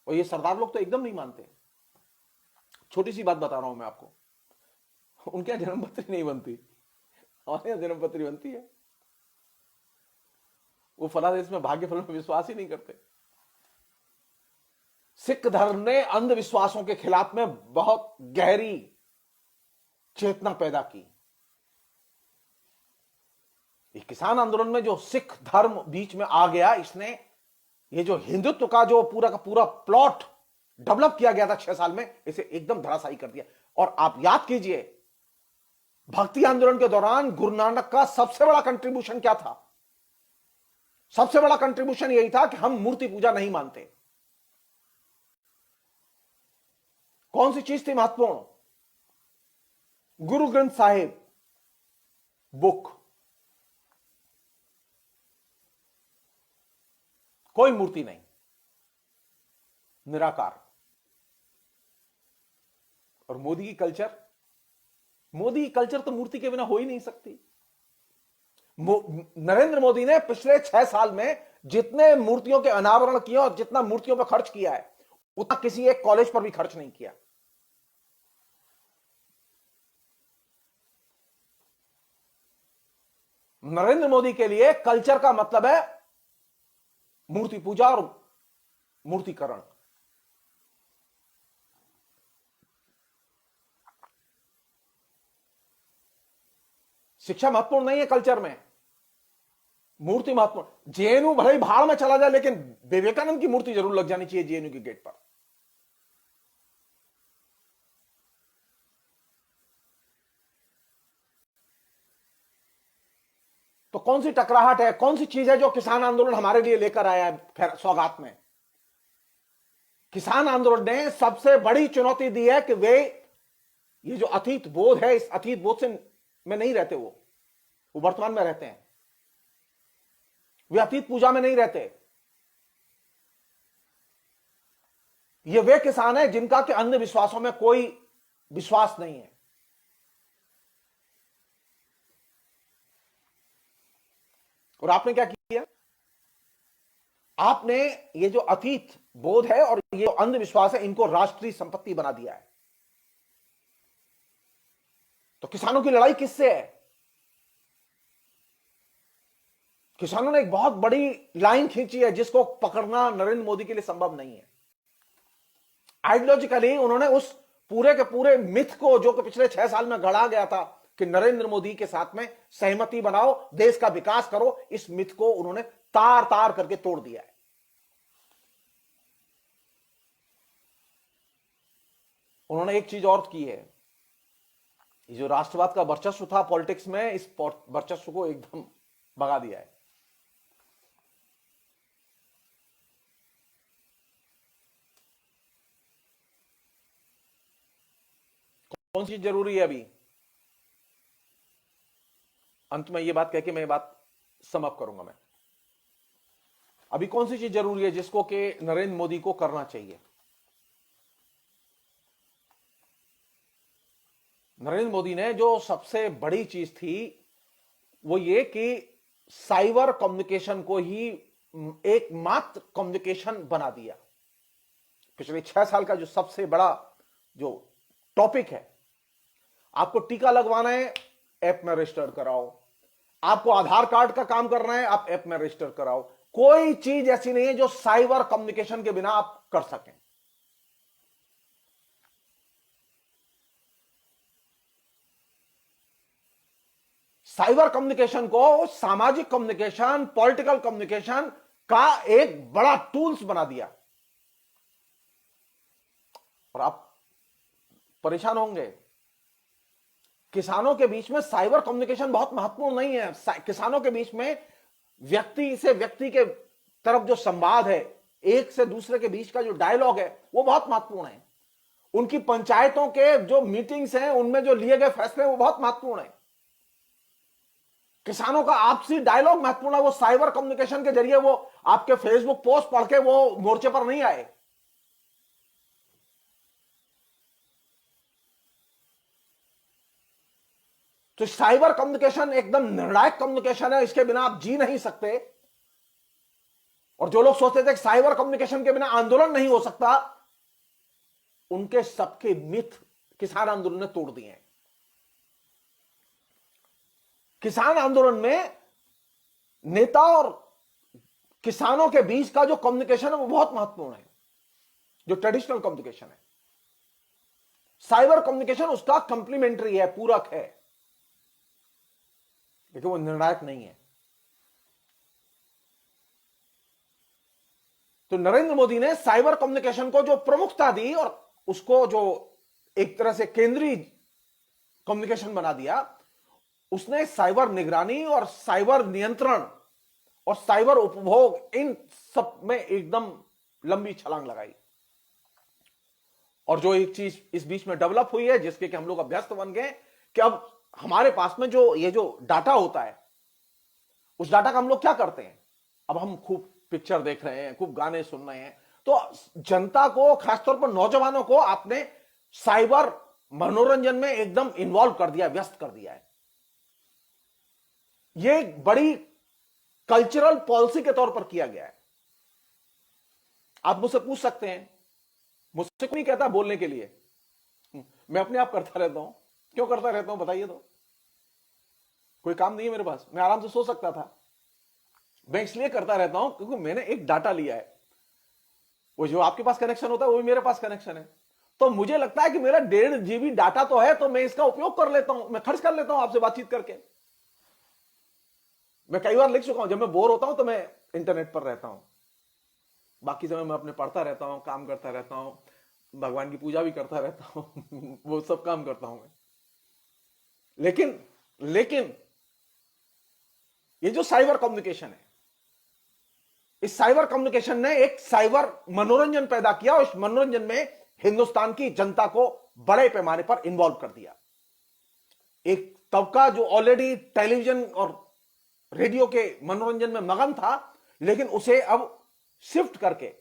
और ये सरदार लोग तो एकदम नहीं मानते। छोटी सी बात बता रहा हूं मैं आपको, उनके यहां जन्मपत्री नहीं बनती, हमारे यहां जन्मपत्री बनती है। वो फलादेश में भाग्य फल में विश्वास ही नहीं करते। सिख धर्म ने अंधविश्वासों के खिलाफ में बहुत गहरी चेतना पैदा की। ये किसान आंदोलन में जो सिख धर्म बीच में आ गया, इसने ये जो हिंदुत्व का जो पूरा का पूरा प्लॉट डेवलप किया गया था 6 साल में, इसे एकदम धराशायी कर दिया। और आप याद कीजिए, भक्ति आंदोलन के दौरान गुरु नानक का सबसे बड़ा कंट्रीब्यूशन क्या था? सबसे बड़ा कंट्रीब्यूशन यही था कि हम मूर्ति पूजा नहीं मानते। कौन सी चीज थी महत्वपूर्ण? गुरु ग्रंथ साहिब बुक, कोई मूर्ति नहीं, निराकार। और मोदी की कल्चर, मोदी की कल्चर तो मूर्ति के बिना हो ही नहीं सकती। नरेंद्र मोदी ने पिछले 6 साल में जितने मूर्तियों के अनावरण किए और जितना मूर्तियों पर खर्च किया है, उतना किसी एक कॉलेज पर भी खर्च नहीं किया। नरेंद्र मोदी के लिए कल्चर का मतलब है मूर्ति पूजा और मूर्तिकरण। शिक्षा महत्वपूर्ण नहीं है कल्चर में, मूर्ति महत्वपूर्ण। जेएनयू भले ही भाड़ में चला जाए, लेकिन विवेकानंद की मूर्ति जरूर लग जानी चाहिए जेएनयू के गेट पर। तो कौन सी टकराहट है, कौन सी चीज है जो किसान आंदोलन हमारे लिए लेकर आया है सौगात में? किसान आंदोलन ने सबसे बड़ी चुनौती दी है कि वे, ये जो अतीत बोध है, इस अतीत बोध से में नहीं रहते। वो वर्तमान में रहते हैं। वे अतीत पूजा में नहीं रहते। ये वे किसान है जिनका के अंधविश्वासों में कोई विश्वास नहीं है। और आपने क्या किया? आपने ये जो अतीत बोध है और ये जो अंधविश्वास है, इनको राष्ट्रीय संपत्ति बना दिया है। तो किसानों की लड़ाई किससे है? किसानों ने एक बहुत बड़ी लाइन खींची है जिसको पकड़ना नरेंद्र मोदी के लिए संभव नहीं है। आइडियोलॉजिकली उन्होंने उस पूरे के पूरे मिथ को, जो कि पिछले 6 साल में गढ़ा गया था कि नरेंद्र मोदी के साथ में सहमति बनाओ, देश का विकास करो, इस मिथ को उन्होंने तार तार करके तोड़ दिया है। उन्होंने एक चीज और की है, ये जो राष्ट्रवाद का वर्चस्व था पॉलिटिक्स में, इस वर्चस्व को एकदम भगा दिया है। कौन सी जरूरी है अभी? अंत में ये बात कह के मैं बात समाप्त करूंगा। मैं अभी कौन सी चीज जरूरी है जिसको कि नरेंद्र मोदी को करना चाहिए? नरेंद्र मोदी ने जो सबसे बड़ी चीज थी वो ये कि साइबर कम्युनिकेशन को ही एकमात्र कम्युनिकेशन बना दिया। पिछले 6 साल का जो सबसे बड़ा जो टॉपिक है, आपको टीका लगवाना है, ऐप में रजिस्टर कराओ। आपको आधार कार्ड का काम करना है, आप ऐप में रजिस्टर कराओ। कोई चीज ऐसी नहीं है जो साइबर कम्युनिकेशन के बिना आप कर सकें। साइबर कम्युनिकेशन को सामाजिक कम्युनिकेशन, पॉलिटिकल कम्युनिकेशन का एक बड़ा टूल्स बना दिया। और आप परेशान होंगे, किसानों के बीच में साइबर कम्युनिकेशन बहुत महत्वपूर्ण नहीं है। किसानों के बीच में व्यक्ति से व्यक्ति के तरफ जो संवाद है, एक से दूसरे के बीच का जो डायलॉग है, वो बहुत महत्वपूर्ण है। उनकी पंचायतों के जो मीटिंग्स हैं, उनमें जो लिए गए फैसले वो बहुत महत्वपूर्ण है। किसानों का आपसी डायलॉग महत्वपूर्ण है। वो साइबर कम्युनिकेशन के जरिए वो आपके फेसबुक पोस्ट पढ़ के वो मोर्चे पर नहीं आए। तो साइबर कम्युनिकेशन एकदम निर्णायक कम्युनिकेशन है, इसके बिना आप जी नहीं सकते। और जो लोग सोचते थे कि साइबर कम्युनिकेशन के बिना आंदोलन नहीं हो सकता, उनके सबके मिथ किसान आंदोलन ने तोड़ दिए हैं। किसान आंदोलन में नेता और किसानों के बीच का जो कम्युनिकेशन है वो बहुत महत्वपूर्ण है, जो ट्रेडिशनल कम्युनिकेशन है। साइबर कम्युनिकेशन उसका कंप्लीमेंट्री है, पूरक है, लेकिन वो निर्णायक नहीं है। तो नरेंद्र मोदी ने साइबर कम्युनिकेशन को जो प्रमुखता दी और उसको जो एक तरह से केंद्रीय कम्युनिकेशन बना दिया, उसने साइबर निगरानी और साइबर नियंत्रण और साइबर उपभोग, इन सब में एकदम लंबी छलांग लगाई। और जो एक चीज इस बीच में डेवलप हुई है, जिसके कि हम लोग अभ्यस्त बन गए कि अब हमारे पास में जो ये जो डाटा होता है, उस डाटा का हम लोग क्या करते हैं? अब हम खूब पिक्चर देख रहे हैं, खूब गाने सुन रहे हैं। तो जनता को, खासतौर पर नौजवानों को आपने साइबर मनोरंजन में एकदम इन्वॉल्व कर दिया, व्यस्त कर दिया है। यह एक बड़ी कल्चरल पॉलिसी के तौर पर किया गया है। आप मुझसे पूछ सकते हैं, मुझसे कोई नहीं कहता बोलने के लिए, मैं अपने आप करता रहता हूं। क्यों करता रहता हूं बताइए? तो कोई काम नहीं है मेरे पास, मैं आराम से सो सकता था। मैं इसलिए करता रहता हूं क्योंकि मैंने एक डाटा लिया है। वो जो आपके पास कनेक्शन होता है वो भी मेरे पास कनेक्शन है। तो मुझे लगता है कि मेरा 1.5 GB डाटा तो है, तो मैं इसका उपयोग कर लेता हूं, मैं खर्च कर लेता हूं आपसे बातचीत करके। मैं कई बार लिख चुका हूं, जब मैं बोर होता हूं तो मैं इंटरनेट पर रहता हूं, बाकी समय मैं अपने पढ़ता रहता हूं, काम करता रहता हूं, भगवान की पूजा भी करता रहता हूं वो सब काम करता हूं मैं। लेकिन ये जो साइबर कम्युनिकेशन है, इस साइबर कम्युनिकेशन ने एक साइबर मनोरंजन पैदा किया और इस मनोरंजन में हिंदुस्तान की जनता को बड़े पैमाने पर इन्वॉल्व कर दिया। एक तबका जो ऑलरेडी टेलीविजन और रेडियो के मनोरंजन में मगन था, लेकिन उसे अब शिफ्ट करके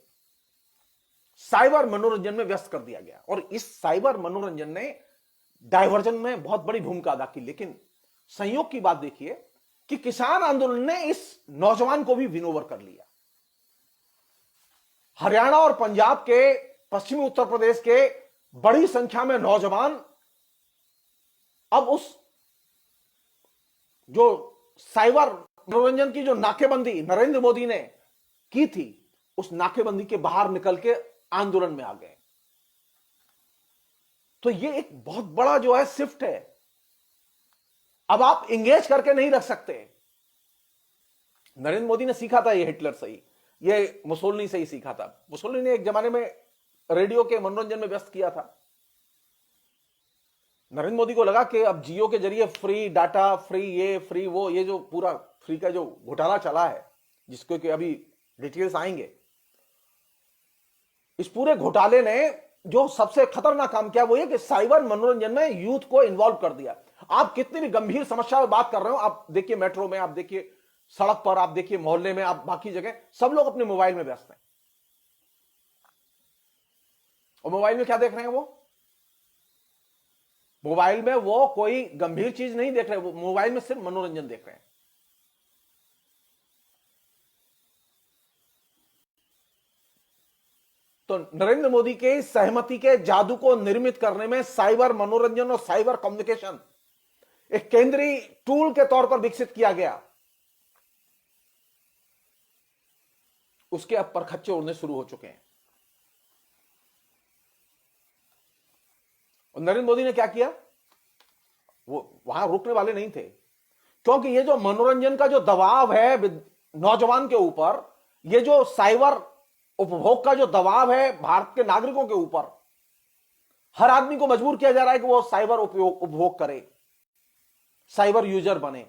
साइबर मनोरंजन में व्यस्त कर दिया गया। और इस साइबर मनोरंजन ने डायवर्जन में बहुत बड़ी भूमिका अदा की। लेकिन संयोग की बात देखिए कि किसान आंदोलन ने इस नौजवान को भी विनोवर कर लिया। हरियाणा और पंजाब के, पश्चिमी उत्तर प्रदेश के बड़ी संख्या में नौजवान अब उस जो साइबर मनोरंजन की जो नाकेबंदी नरेंद्र मोदी ने की थी, उस नाकेबंदी के बाहर निकल के आंदोलन में आ गए। तो ये एक बहुत बड़ा जो है शिफ्ट है। अब आप इंगेज करके नहीं रख सकते। नरेंद्र मोदी ने सीखा था ये हिटलर से ही, ये मुसोलिनी से ही सीखा था। मुसोलिनी ने एक जमाने में रेडियो के मनोरंजन में व्यस्त किया था। नरेंद्र मोदी को लगा कि अब जियो के जरिए फ्री डाटा, फ्री ये, फ्री वो, ये जो पूरा फ्री का जो घोटाला चला है, जिसको कि अभी डिटेल्स आएंगे, इस पूरे घोटाले ने जो सबसे खतरनाक काम किया वो ये कि साइबर मनोरंजन में यूथ को इन्वॉल्व कर दिया। आप कितनी भी गंभीर समस्या में बात कर रहे हो, आप देखिए मेट्रो में, आप देखिए सड़क पर, आप देखिए मोहल्ले में, आप बाकी जगह, सब लोग अपने मोबाइल में व्यस्त हैं। और मोबाइल में क्या देख रहे हैं? वो मोबाइल में वो कोई गंभीर चीज नहीं देख रहे, वो मोबाइल में सिर्फ मनोरंजन देख रहे हैं। तो नरेंद्र मोदी के सहमति के जादू को निर्मित करने में साइबर मनोरंजन और साइबर कम्युनिकेशन एक केंद्रीय टूल के तौर पर विकसित किया गया। उसके अब परखच्चे उड़ने शुरू हो चुके हैं। और नरेंद्र मोदी ने क्या किया? वो वहां रुकने वाले नहीं थे, क्योंकि ये जो मनोरंजन का जो दबाव है नौजवान के ऊपर, ये जो साइबर उपभोग का जो दबाव है भारत के नागरिकों के ऊपर, हर आदमी को मजबूर किया जा रहा है कि वो साइबर उपभोग करे, साइबर यूजर बने।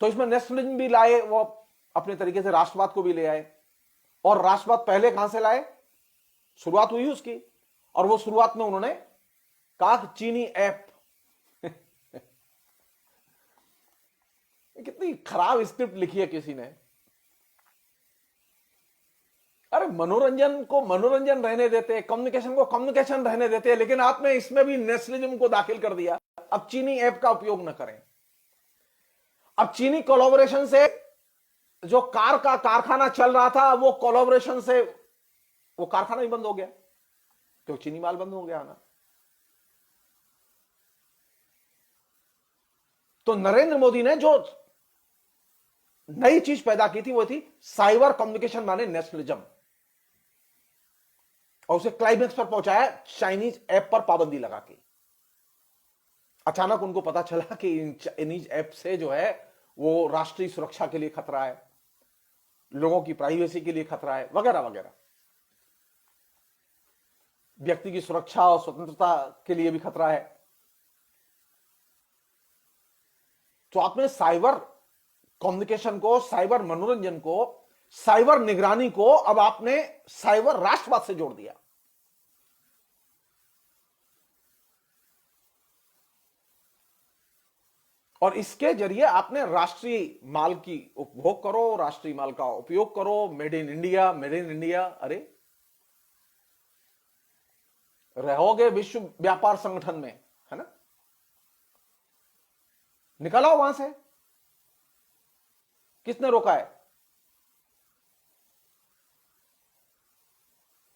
तो इसमें नेशनलिज्म भी लाए, वो अपने तरीके से राष्ट्रवाद को भी ले आए। और राष्ट्रवाद पहले कहां से लाए? शुरुआत हुई उसकी, और वो शुरुआत में उन्होंने कहा कि चीनी ऐप कितनी खराब स्क्रिप्ट लिखी है किसी ने। अरे मनोरंजन को मनोरंजन रहने देते, कम्युनिकेशन को कम्युनिकेशन रहने देते, लेकिन आपने इसमें भी नेशनलिज्म को दाखिल कर दिया। अब चीनी ऐप का उपयोग न करें। अब चीनी कोलैबोरेशन से जो कार का कारखाना चल रहा था, वो कोलैबोरेशन से वो कारखाना ही बंद हो गया, क्योंकि चीनी माल बंद हो गया ना। तो नरेंद्र मोदी ने जो नई चीज पैदा की थी वो थी साइबर कम्युनिकेशन माने नेशनलिज्म, और उसे क्लाइमेक्स पर पहुंचाया चाइनीज ऐप पर पाबंदी लगा के। अचानक उनको पता चला कि इन चाइनीज ऐप से जो है वो राष्ट्रीय सुरक्षा के लिए खतरा है, लोगों की प्राइवेसी के लिए खतरा है, वगैरह वगैरह, व्यक्ति की सुरक्षा और स्वतंत्रता के लिए भी खतरा है। तो आपने साइबर कम्युनिकेशन को, साइबर मनोरंजन को, साइबर निगरानी को अब आपने साइबर राष्ट्रवाद से जोड़ दिया। और इसके जरिए आपने राष्ट्रीय माल की उपभोग करो, राष्ट्रीय माल का उपयोग करो, made in India, made in India. अरे रहोगे विश्व व्यापार संगठन में, है ना? निकल आओ वहां से। किसने रोका है?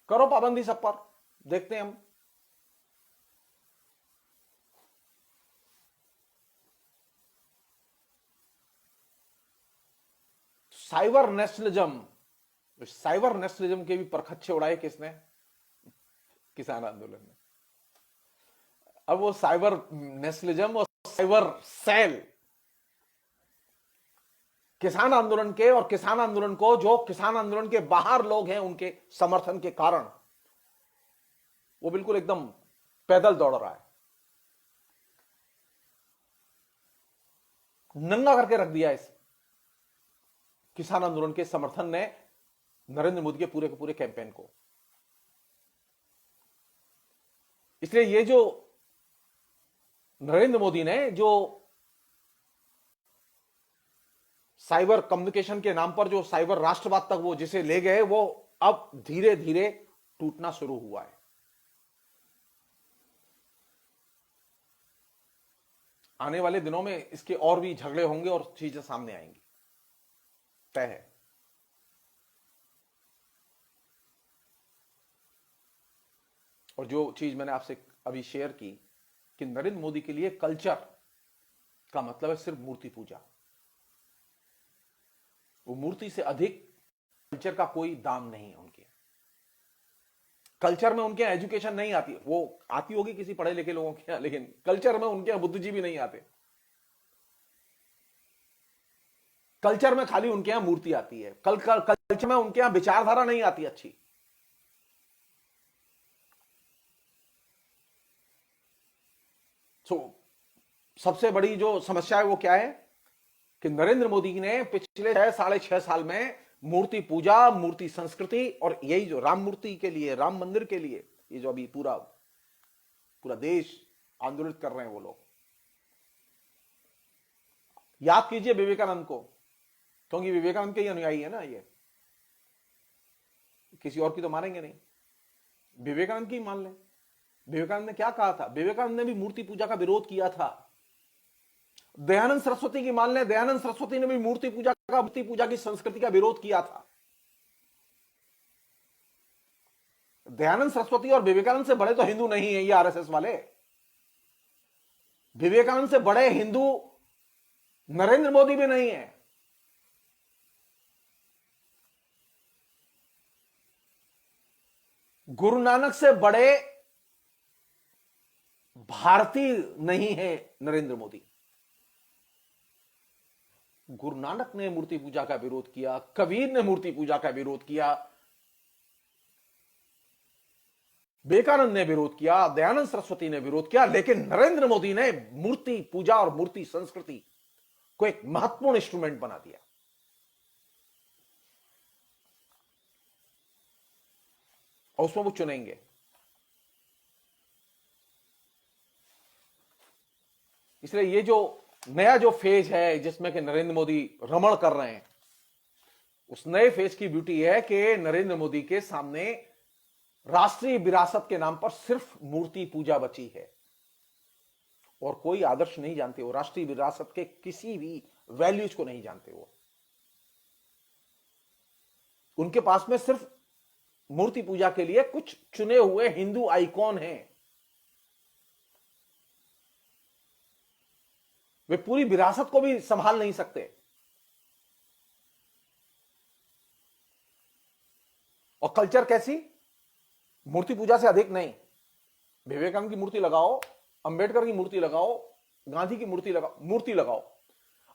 करो पाबंदी सब पर, देखते हैं हम। साइबर नेशनलिज्म, साइबर नेशनलिज्म के भी परखच्चे उड़ाए किसने? किसान आंदोलन में। अब वो साइबर नेशनलिज्म और साइबर सेल किसान आंदोलन के, और किसान आंदोलन को जो किसान आंदोलन के बाहर लोग हैं उनके समर्थन के कारण वो बिल्कुल एकदम पैदल दौड़ रहा है, नंगा करके रख दिया इस किसान आंदोलन के समर्थन ने नरेंद्र मोदी के पूरे कैंपेन को। इसलिए ये जो नरेंद्र मोदी ने जो साइबर कम्युनिकेशन के नाम पर जो साइबर राष्ट्रवाद तक वो जिसे ले गए, वो अब धीरे धीरे टूटना शुरू हुआ है। आने वाले दिनों में इसके और भी झगड़े होंगे और चीजें सामने आएंगी, तय है। और जो चीज मैंने आपसे अभी शेयर की कि नरेंद्र मोदी के लिए कल्चर का मतलब है सिर्फ मूर्ति पूजा। वो मूर्ति से अधिक कल्चर का कोई दाम नहीं है उनके। कल्चर में उनके एजुकेशन नहीं आती, वो आती होगी किसी पढ़े लिखे लोगों के यहां, लेकिन कल्चर में उनके यहां बुद्धिजीवी नहीं आते। कल्चर में खाली उनके यहां मूर्ति आती है। कल्चर में उनके यहां विचारधारा नहीं आती अच्छी। सबसे बड़ी जो समस्या है वो क्या है कि नरेंद्र मोदी ने पिछले 6 साढ़े 6 साल में मूर्ति पूजा, मूर्ति संस्कृति, और यही जो राम मूर्ति के लिए, राम मंदिर के लिए, ये जो अभी पूरा पूरा देश आंदोलित कर रहे हैं वो लोग। याद कीजिए विवेकानंद को, क्योंकि विवेकानंद के ही अनुयायी है ना ये, किसी और की तो मानेंगे नहीं, विवेकानंद की मान लें। विवेकानंद ने क्या कहा था? विवेकानंद ने भी मूर्ति पूजा का विरोध किया था। दयानंद सरस्वती की मान लें, दयानंद सरस्वती ने भी मूर्ति पूजा की संस्कृति का विरोध किया था। दयानंद सरस्वती और विवेकानंद से बड़े तो हिंदू नहीं है ये आरएसएस वाले। विवेकानंद से बड़े हिंदू नरेंद्र मोदी भी नहीं है। गुरु नानक से बड़े भारतीय नहीं है नरेंद्र मोदी। गुरु नानक ने मूर्ति पूजा का विरोध किया, कबीर ने मूर्ति पूजा का विरोध किया, विवेकानंद ने विरोध किया, दयानंद सरस्वती ने विरोध किया, लेकिन नरेंद्र मोदी ने मूर्ति पूजा और मूर्ति संस्कृति को एक महत्वपूर्ण इंस्ट्रूमेंट बना दिया। और उसमें वो चुनेंगे। इसलिए ये जो नया जो फेज है जिसमें कि नरेंद्र मोदी रमण कर रहे हैं, उस नए फेज की ब्यूटी है कि नरेंद्र मोदी के सामने राष्ट्रीय विरासत के नाम पर सिर्फ मूर्ति पूजा बची है और कोई आदर्श नहीं जानते। वो राष्ट्रीय विरासत के किसी भी वैल्यूज को नहीं जानते। वो उनके पास में सिर्फ मूर्ति पूजा के लिए कुछ चुने हुए हिंदू आइकॉन हैं। वे पूरी विरासत को भी संभाल नहीं सकते। और कल्चर कैसी? मूर्ति पूजा से अधिक नहीं। विवेकानंद की मूर्ति लगाओ, अंबेडकर की मूर्ति लगाओ, गांधी की मूर्ति लगाओ।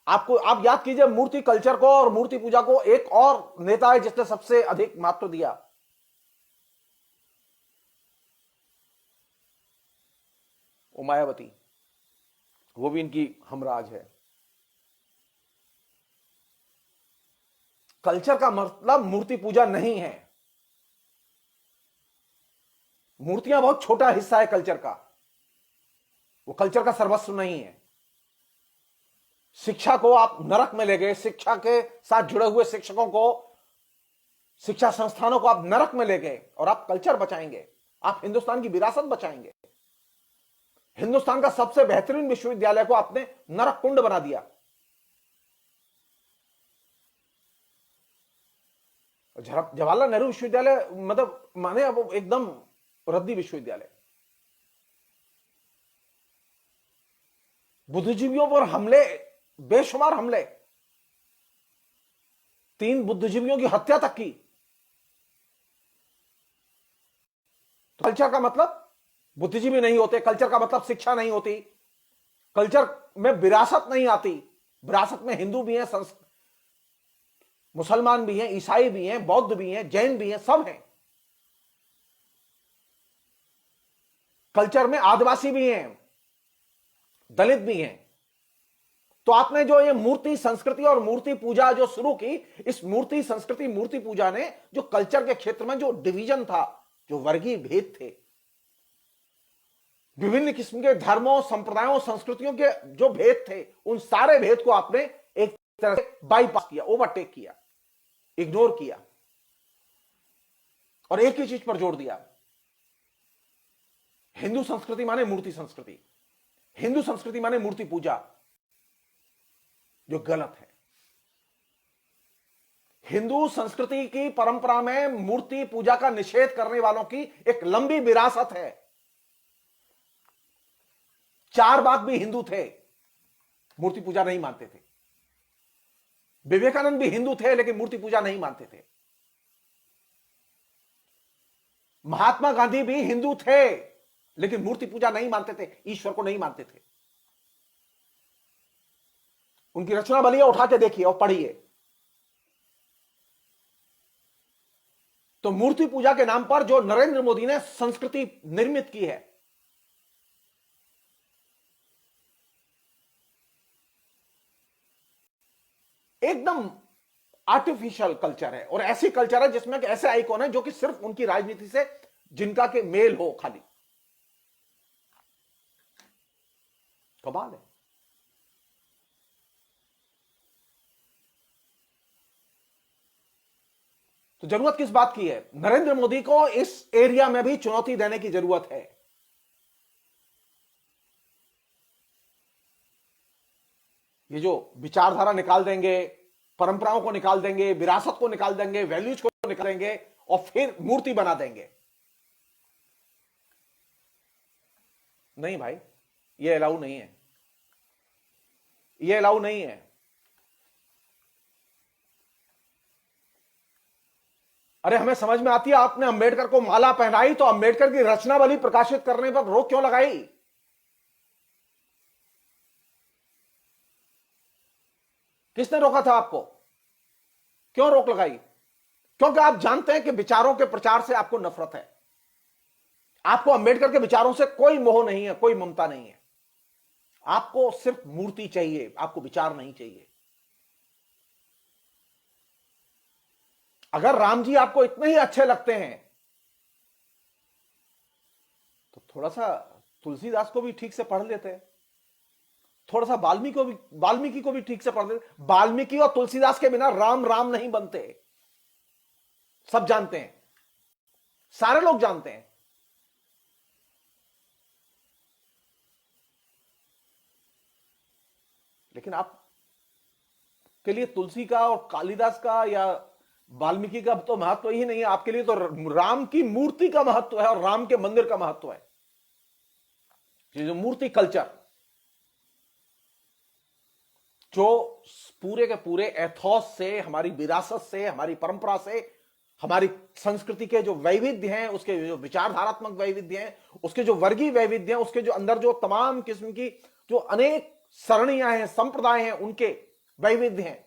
आप याद कीजिए मूर्ति कल्चर को और मूर्ति पूजा को। एक और नेता है जिसने सबसे अधिक महत्व दिया, वो मायावती। वो भी इनकी हमराज है। कल्चर का मतलब मूर्ति पूजा नहीं है। मूर्तियां बहुत छोटा हिस्सा है कल्चर का, वो कल्चर का सर्वस्व नहीं है। शिक्षा को आप नरक में ले गए, शिक्षा के साथ जुड़े हुए शिक्षकों को, शिक्षा संस्थानों को आप नरक में ले गए और आप कल्चर बचाएंगे, आप हिंदुस्तान की विरासत बचाएंगे। हिंदुस्तान का सबसे बेहतरीन विश्वविद्यालय को आपने नरक कुंड बना दिया। जवाहरलाल नेहरू विश्वविद्यालय मतलब माने अब एकदम रद्दी विश्वविद्यालय। बुद्धिजीवियों पर हमले, बेशुमार हमले, 3 बुद्धिजीवियों की हत्या तक की। तो कल्चर का मतलब बुद्धिजीवी नहीं होते, कल्चर का मतलब शिक्षा नहीं होती, कल्चर में विरासत नहीं आती। विरासत में हिंदू भी हैं, मुसलमान भी हैं, ईसाई भी हैं, बौद्ध भी हैं, जैन भी हैं, सब हैं। कल्चर में आदिवासी भी हैं, दलित भी हैं। तो आपने जो ये मूर्ति संस्कृति और मूर्ति पूजा जो शुरू की, इस मूर्ति संस्कृति मूर्ति पूजा ने जो कल्चर के क्षेत्र में जो डिवीजन था, जो वर्गीय भेद थे, विभिन्न किस्म के धर्मों, संप्रदायों, संस्कृतियों के जो भेद थे, उन सारे भेद को आपने एक तरह से बाईपास किया, ओवरटेक किया, इग्नोर किया और एक ही चीज पर जोर दिया। हिंदू संस्कृति माने मूर्ति संस्कृति, हिंदू संस्कृति माने मूर्ति पूजा, जो गलत है। हिंदू संस्कृति की परंपरा में मूर्ति पूजा का निषेध करने वालों की एक लंबी विरासत है। चारबाग भी हिंदू थे, मूर्ति पूजा नहीं मानते थे। विवेकानंद भी हिंदू थे लेकिन मूर्ति पूजा नहीं मानते थे। महात्मा गांधी भी हिंदू थे लेकिन मूर्ति पूजा नहीं मानते थे, ईश्वर को नहीं मानते थे। उनकी रचना बलिए उठा के देखिए और पढ़िए। तो मूर्ति पूजा के नाम पर जो नरेंद्र मोदी ने संस्कृति निर्मित की है, एकदम आर्टिफिशियल कल्चर है, और ऐसी कल्चर है जिसमें ऐसे आइकॉन है जो कि सिर्फ उनकी राजनीति से जिनका के मेल हो खाली। कमाल है। तो जरूरत किस बात की है? नरेंद्र मोदी को इस एरिया में भी चुनौती देने की जरूरत है। ये जो विचारधारा निकाल देंगे, परंपराओं को निकाल देंगे, विरासत को निकाल देंगे, वैल्यूज को निकाल देंगे और फिर मूर्ति बना देंगे, नहीं भाई, ये अलाउ नहीं है, ये अलाउ नहीं है। अरे हमें समझ में आती है, आपने अंबेडकर को माला पहनाई तो अंबेडकर की रचनावली प्रकाशित करने पर रोक क्यों लगाई? किसने रोका था आपको? क्यों रोक लगाई? क्योंकि आप जानते हैं कि विचारों के प्रचार से आपको नफरत है। आपको अंबेडकर के विचारों से कोई मोह नहीं है, कोई ममता नहीं है। आपको सिर्फ मूर्ति चाहिए, आपको विचार नहीं चाहिए। अगर राम जी आपको इतने ही अच्छे लगते हैं तो थोड़ा सा तुलसीदास को भी ठीक से पढ़ लेते हैं, थोड़ा सा वाल्मीकि को भी ठीक से पढ़ लेते। वाल्मीकि और तुलसीदास के बिना राम राम नहीं बनते, सब जानते हैं, सारे लोग जानते हैं। लेकिन आप के लिए तुलसी का और कालिदास का या वाल्मीकि का तो महत्व ही नहीं है, आपके लिए तो राम की मूर्ति का महत्व है और राम के मंदिर का महत्व है। ये जो मूर्ति कल्चर, जो पूरे के पूरे एथोस से, हमारी विरासत से, हमारी परंपरा से, हमारी संस्कृति के जो वैविध्य हैं, उसके जो विचारधारात्मक वैविध्य हैं, उसके जो वर्गीय वैविध्य हैं, उसके जो अंदर जो तमाम किस्म की जो अनेक सरणियां हैं, संप्रदाय हैं, उनके वैविध्य हैं,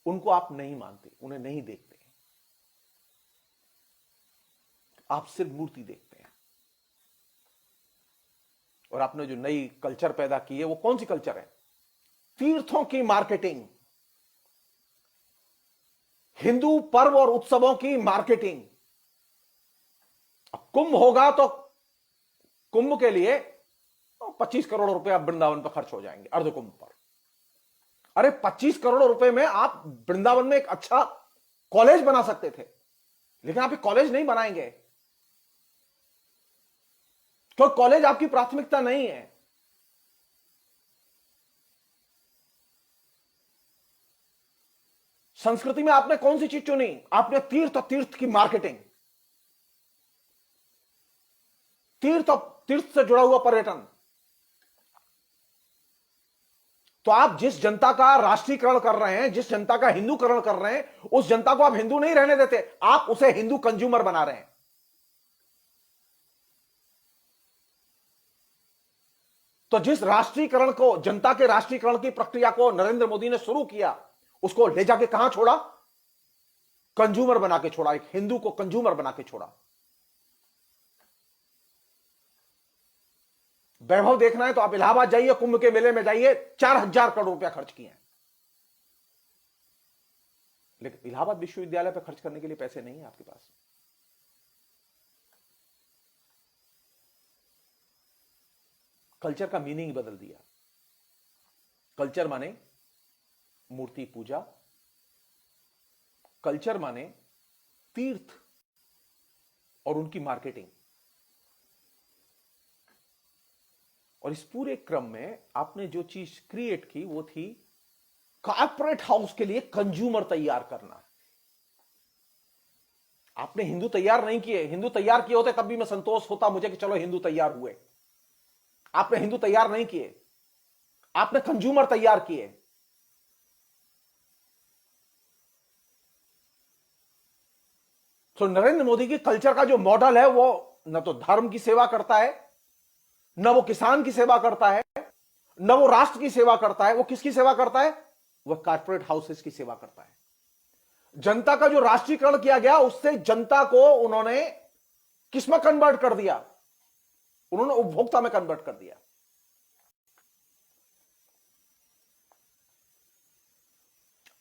उनको आप नहीं मानते, उन्हें नहीं देखते, आप सिर्फ मूर्ति देखते हैं। और आपने जो नई कल्चर पैदा की है, वो कौन सी कल्चर है? तीर्थों की मार्केटिंग, हिंदू पर्व और उत्सवों की मार्केटिंग। कुंभ होगा तो कुंभ के लिए 25 करोड़ रुपए वृंदावन पर खर्च हो जाएंगे, अर्ध कुंभ पर। अरे 25 करोड़ रुपए में आप वृंदावन में एक अच्छा कॉलेज बना सकते थे, लेकिन आप एक कॉलेज नहीं बनाएंगे, तो कॉलेज आपकी प्राथमिकता नहीं है। संस्कृति में आपने कौन सी चीज चुनी? आपने तीर्थ और तीर्थ की मार्केटिंग, तीर्थ और तीर्थ से जुड़ा हुआ पर्यटन। तो आप जिस जनता का राष्ट्रीयकरण कर रहे हैं, जिस जनता का हिंदूकरण कर रहे हैं, उस जनता को आप हिंदू नहीं रहने देते, आप उसे हिंदू कंज्यूमर बना रहे हैं। तो जिस राष्ट्रीयकरण को, जनता के राष्ट्रीयकरण की प्रक्रिया को नरेंद्र मोदी ने शुरू किया, उसको ले जाके कहां छोड़ा? कंज्यूमर बना के छोड़ा, एक हिंदू को कंज्यूमर बना के छोड़ा। वैभव देखना है तो आप इलाहाबाद जाइए, कुंभ के मेले में जाइए, 4000 करोड़ रुपया खर्च किए हैं, लेकिन इलाहाबाद विश्वविद्यालय पर खर्च करने के लिए पैसे नहीं है आपके पास। कल्चर का मीनिंग बदल दिया। कल्चर माने मूर्ति पूजा, कल्चर माने तीर्थ और उनकी मार्केटिंग। और इस पूरे क्रम में आपने जो चीज क्रिएट की वो थी कॉर्पोरेट हाउस के लिए कंज्यूमर तैयार करना। आपने हिंदू तैयार नहीं किए, हिंदू तैयार किए होते तब भी मैं संतोष होता मुझे कि चलो हिंदू तैयार हुए। आपने हिंदू तैयार नहीं किए, आपने कंज्यूमर तैयार किए। तो नरेंद्र मोदी की कल्चर का जो मॉडल है वो न तो धर्म की सेवा करता है, न वो किसान की सेवा करता है, न वो राष्ट्र की सेवा करता है। वो किसकी सेवा करता है? वो कॉर्पोरेट हाउसेस की सेवा करता है। जनता का जो राष्ट्रीयकरण किया गया उससे जनता को उन्होंने किसमें कन्वर्ट कर दिया? उन्होंने उपभोक्ता में कन्वर्ट कर दिया।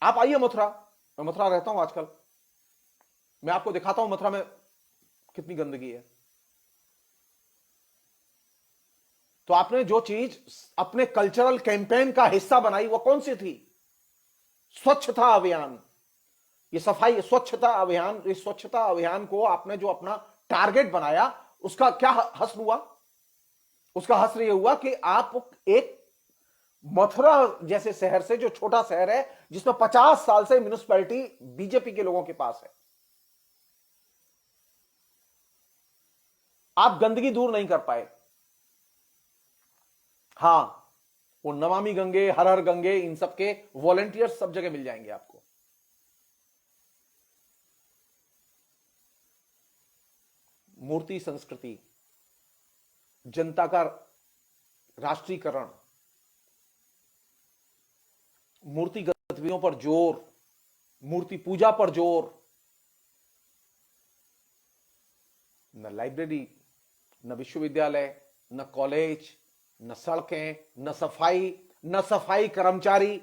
आप आइए मथुरा, मैं मथुरा रहता हूं आजकल, मैं आपको दिखाता हूं मथुरा में कितनी गंदगी है। तो आपने जो चीज अपने कल्चरल कैंपेन का हिस्सा बनाई वो कौन सी थी? स्वच्छता अभियान। ये सफाई स्वच्छता अभियान, इस स्वच्छता अभियान को आपने जो अपना टारगेट बनाया, उसका क्या हश्र हुआ? उसका हश्र यह हुआ कि आप एक मथुरा जैसे शहर से, जो छोटा शहर है जिसमें 50 साल से म्युनिसिपैलिटी बीजेपी के लोगों के पास है, आप गंदगी दूर नहीं कर पाए। हां, वो नमामि गंगे, हर हर गंगे, इन सब के वॉलंटियर्स सब जगह मिल जाएंगे आपको। मूर्ति संस्कृति, जनता का राष्ट्रीयकरण, मूर्ति गतिविधियों पर जोर, मूर्ति पूजा पर जोर, न लाइब्रेरी, न विश्वविद्यालय, न कॉलेज, न सड़कें, न सफाई, न सफाई कर्मचारी।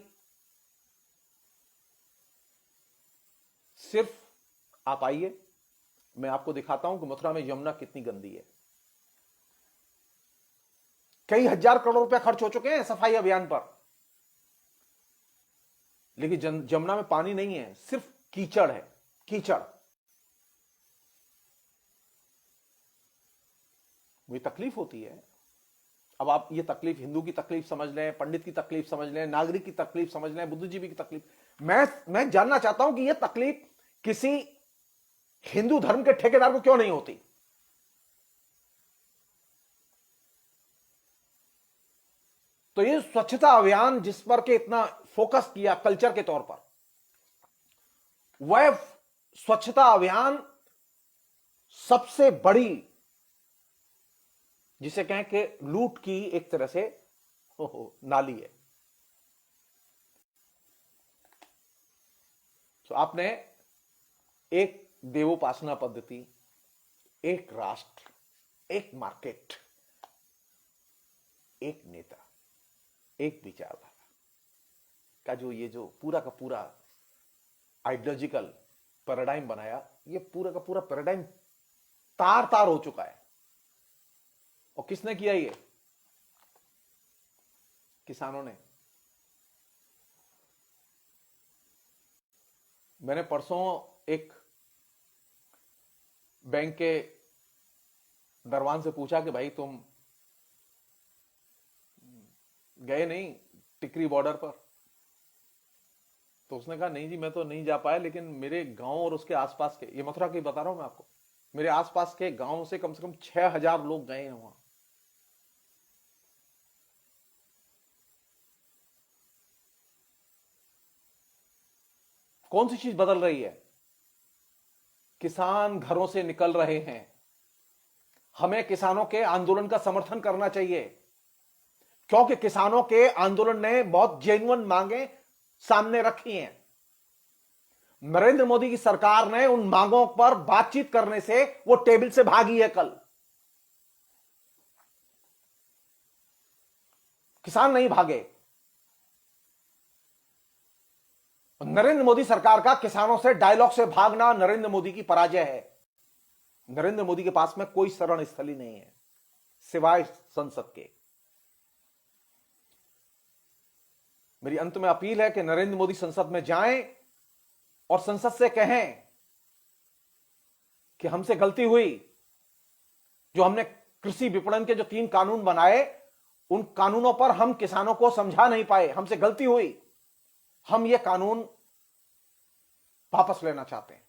सिर्फ आप आइए, मैं आपको दिखाता हूं कि मथुरा में यमुना कितनी गंदी है। कई हजार करोड़ रुपए खर्च हो चुके हैं सफाई अभियान पर, लेकिन यमुना में पानी नहीं है, सिर्फ कीचड़ है, कीचड़। मुझे तकलीफ होती है। अब आप ये तकलीफ, हिंदू की तकलीफ समझ लें, पंडित की तकलीफ समझ लें, नागरिक की तकलीफ समझ लें, बुद्धिजीवी की तकलीफ, मैं जानना चाहता हूं कि यह तकलीफ किसी हिंदू धर्म के ठेकेदार को क्यों नहीं होती? तो ये स्वच्छता अभियान जिस पर के इतना फोकस किया कल्चर के तौर पर, वह स्वच्छता अभियान सबसे बड़ी, जिसे कहें कि लूट की एक तरह से नाली है। तो आपने एक देवोपासना पद्धति, एक राष्ट्र, एक मार्केट, एक नेता, एक विचारधारा का जो पूरा का पूरा आइडियोलॉजिकल पैराडाइम बनाया, ये पूरा का पूरा पैराडाइम तार तार हो चुका है। और किसने किया ये? किसानों ने। मैंने परसों एक बैंक के दरवान से पूछा कि भाई तुम गए नहीं टिकरी बॉर्डर पर? तो उसने कहा नहीं जी, मैं तो नहीं जा पाया, लेकिन मेरे गांव और उसके आसपास के, ये मथुरा की बता रहा हूं मैं आपको, मेरे आसपास के गांव से कम 6000 लोग गए हैं वहां। कौन सी चीज बदल रही है? किसान घरों से निकल रहे हैं। हमें किसानों के आंदोलन का समर्थन करना चाहिए, क्योंकि किसानों के आंदोलन ने बहुत जेन्युइन मांगे सामने रखी हैं। नरेंद्र मोदी की सरकार ने उन मांगों पर बातचीत करने से वो टेबल से भागी है। कल किसान नहीं भागे। नरेंद्र मोदी सरकार का किसानों से डायलॉग से भागना नरेंद्र मोदी की पराजय है। नरेंद्र मोदी के पास में कोई शरण स्थली नहीं है सिवाय संसद के। मेरी अंत में अपील है कि नरेंद्र मोदी संसद में जाएं और संसद से कहें कि हमसे गलती हुई, जो हमने कृषि विपणन के जो 3 कानून बनाए, उन कानूनों पर हम किसानों को समझा नहीं पाए, हमसे गलती हुई, हम ये कानून वापस लेना चाहते हैं।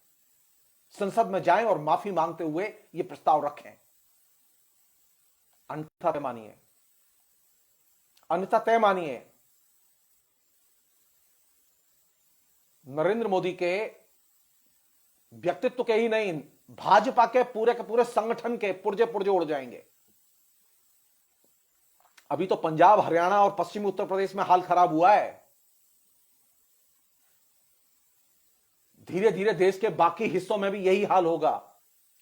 संसद में जाएं और माफी मांगते हुए ये प्रस्ताव रखें, अन्यथा तय मानिए, अन्यथा तय मानिए नरेंद्र मोदी के व्यक्तित्व के ही नहीं, भाजपा के पूरे संगठन के पुर्जे पुर्जे उड़ जाएंगे। अभी तो पंजाब, हरियाणा और पश्चिमी उत्तर प्रदेश में हाल खराब हुआ है। धीरे धीरे देश के बाकी हिस्सों में भी यही हाल होगा।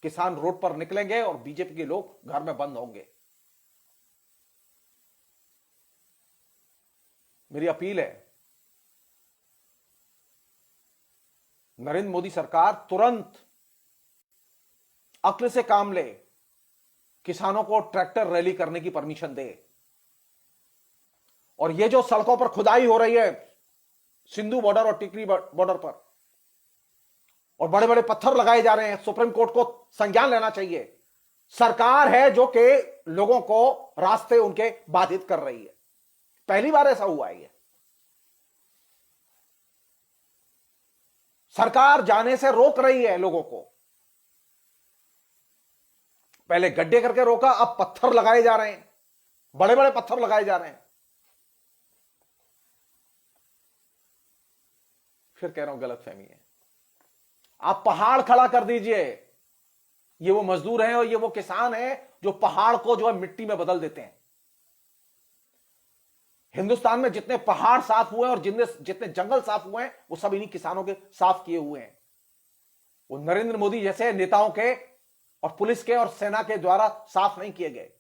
किसान रोड पर निकलेंगे और बीजेपी के लोग घर में बंद होंगे। मेरी अपील है नरेंद्र मोदी सरकार तुरंत अक्ल से काम ले, किसानों को ट्रैक्टर रैली करने की परमिशन दे। और ये जो सड़कों पर खुदाई हो रही है सिंधु बॉर्डर और टिकरी बॉर्डर पर, और बड़े बड़े पत्थर लगाए जा रहे हैं, सुप्रीम कोर्ट को संज्ञान लेना चाहिए। सरकार है जो कि लोगों को रास्ते उनके बाधित कर रही है। पहली बार ऐसा हुआ है। ये सरकार जाने से रोक रही है लोगों को। पहले गड्ढे करके रोका, अब पत्थर लगाए जा रहे हैं, बड़े बड़े पत्थर लगाए जा रहे हैं। फिर कह रहा हूं गलतफहमी है। आप पहाड़ खड़ा कर दीजिए। ये वो मजदूर हैं और ये वो किसान हैं जो पहाड़ को जो है मिट्टी में बदल देते हैं। हिंदुस्तान में जितने पहाड़ साफ हुए हैं और जितने जंगल साफ हुए हैं वो सब इन्हीं किसानों के साफ किए हुए हैं। वो नरेंद्र मोदी जैसे नेताओं के और पुलिस के और सेना के द्वारा साफ नहीं किए गए।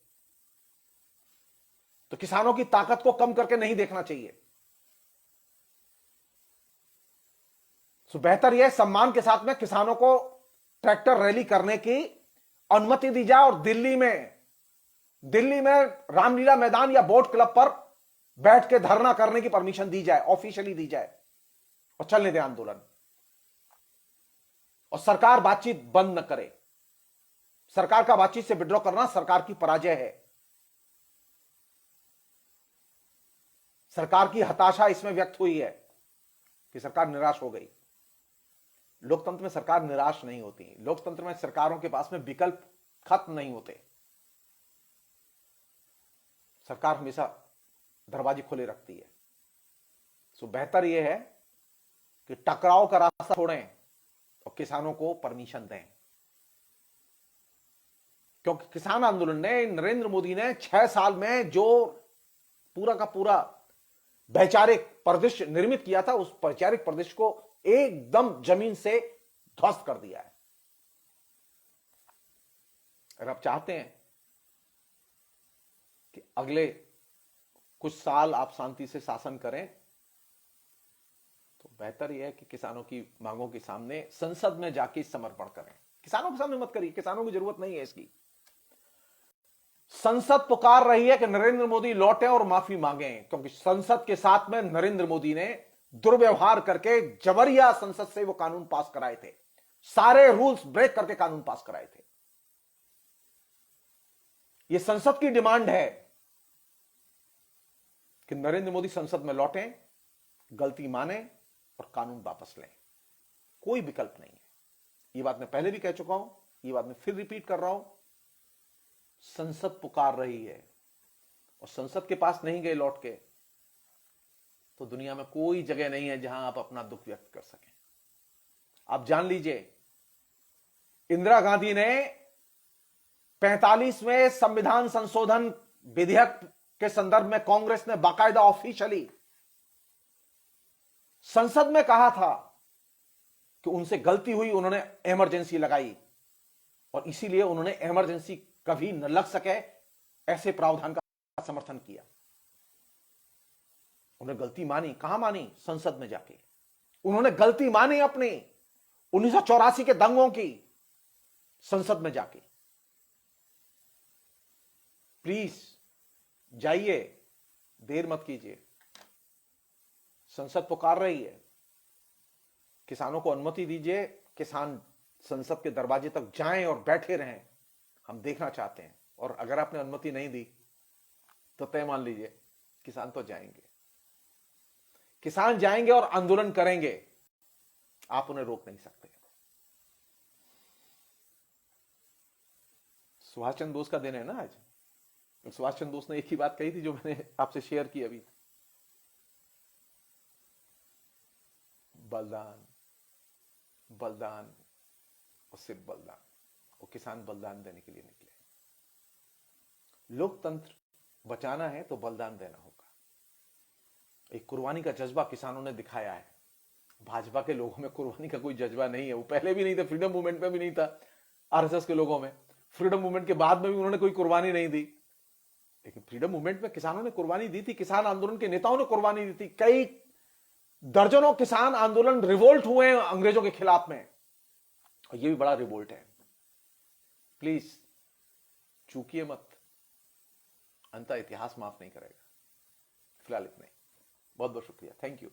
तो किसानों की ताकत को कम करके नहीं देखना चाहिए। तो बेहतर यह सम्मान के साथ में किसानों को ट्रैक्टर रैली करने की अनुमति दी जाए और दिल्ली में रामलीला मैदान या बोट क्लब पर बैठ के धरना करने की परमिशन दी जाए, ऑफिशियली दी जाए, और चलने दें आंदोलन। और सरकार बातचीत बंद न करे। सरकार का बातचीत से विड्रॉ करना सरकार की पराजय है। सरकार की हताशा इसमें व्यक्त हुई है कि सरकार निराश हो गई। लोकतंत्र में सरकार निराश नहीं होती। लोकतंत्र में सरकारों के पास में विकल्प खत्म नहीं होते। सरकार हमेशा दरवाजे खुले रखती है। सो बेहतर यह है कि टकराव का रास्ता छोड़ें और किसानों को परमिशन दें। क्योंकि किसान आंदोलन ने, नरेंद्र मोदी ने 6 साल में जो पूरा का पूरा वैचारिक परिदृश्य निर्मित किया था, उस वैचारिक परिदृश्य को एकदम जमीन से ध्वस्त कर दिया है। अगर आप चाहते हैं कि अगले कुछ साल आप शांति से शासन करें, तो बेहतर यह है कि किसानों की मांगों के सामने संसद में जाके समर्पण करें। किसानों के सामने मत करिए, किसानों की जरूरत नहीं है इसकी। संसद पुकार रही है कि नरेंद्र मोदी लौटे और माफी मांगे, क्योंकि संसद के साथ में नरेंद्र मोदी ने दुर्व्यवहार करके जबरिया संसद से वो कानून पास कराए थे। सारे रूल्स ब्रेक करके कानून पास कराए थे। ये संसद की डिमांड है कि नरेंद्र मोदी संसद में लौटें, गलती माने और कानून वापस लें। कोई विकल्प नहीं है। ये बात मैं पहले भी कह चुका हूं, ये बात मैं फिर रिपीट कर रहा हूं। संसद पुकार रही है और संसद के पास नहीं गए लौट के, तो दुनिया में कोई जगह नहीं है जहां आप अपना दुख व्यक्त कर सकें। आप जान लीजिए, इंदिरा गांधी ने 45वें संविधान संशोधन विधेयक के संदर्भ में कांग्रेस ने बाकायदा ऑफिशियली संसद में कहा था कि उनसे गलती हुई, उन्होंने इमरजेंसी लगाई और इसीलिए उन्होंने इमरजेंसी कभी न लग सके ऐसे प्रावधान का समर्थन किया। उन्होंने गलती मानी। कहां मानी? संसद में जाके। उन्होंने गलती मानी अपनी 1984 के दंगों की, संसद में जाके। प्लीज जाइए, देर मत कीजिए। संसद पुकार रही है, किसानों को अनुमति दीजिए, किसान संसद के दरवाजे तक जाएं और बैठे रहें। हम देखना चाहते हैं। और अगर आपने अनुमति नहीं दी तो तय मान लीजिए किसान तो जाएंगे। किसान जाएंगे और आंदोलन करेंगे। आप उन्हें रोक नहीं सकते। सुभाष चंद्र बोस का दिन है ना आज। सुभाष चंद्र बोस ने एक ही बात कही थी जो मैंने आपसे शेयर की अभी। बलिदान, बलिदान और सिर्फ बलिदान। और किसान बलिदान देने के लिए निकले। लोकतंत्र बचाना है तो बलिदान देना होगा। एक कुर्बानी का जज्बा किसानों ने दिखाया है। भाजपा के लोगों में कुर्बानी का कोई जज्बा नहीं है। वो पहले भी नहीं था, फ्रीडम मूवमेंट में भी नहीं था। आरएसएस के लोगों में, फ्रीडम मूवमेंट के बाद में भी उन्होंने कोई कुर्बानी नहीं दी। लेकिन फ्रीडम मूवमेंट में किसानों ने कुर्बानी दी थी। किसान आंदोलन के नेताओं ने कुर्बानी दी थी। कई दर्जनों किसान आंदोलन रिवोल्ट हुए हैं अंग्रेजों के खिलाफ में, और ये भी बड़ा रिवोल्ट है। प्लीज चूकिए मत, अंततः इतिहास माफ नहीं करेगा। फिलहाल इतना ही। बहुत बहुत शुक्रिया, थैंक यू।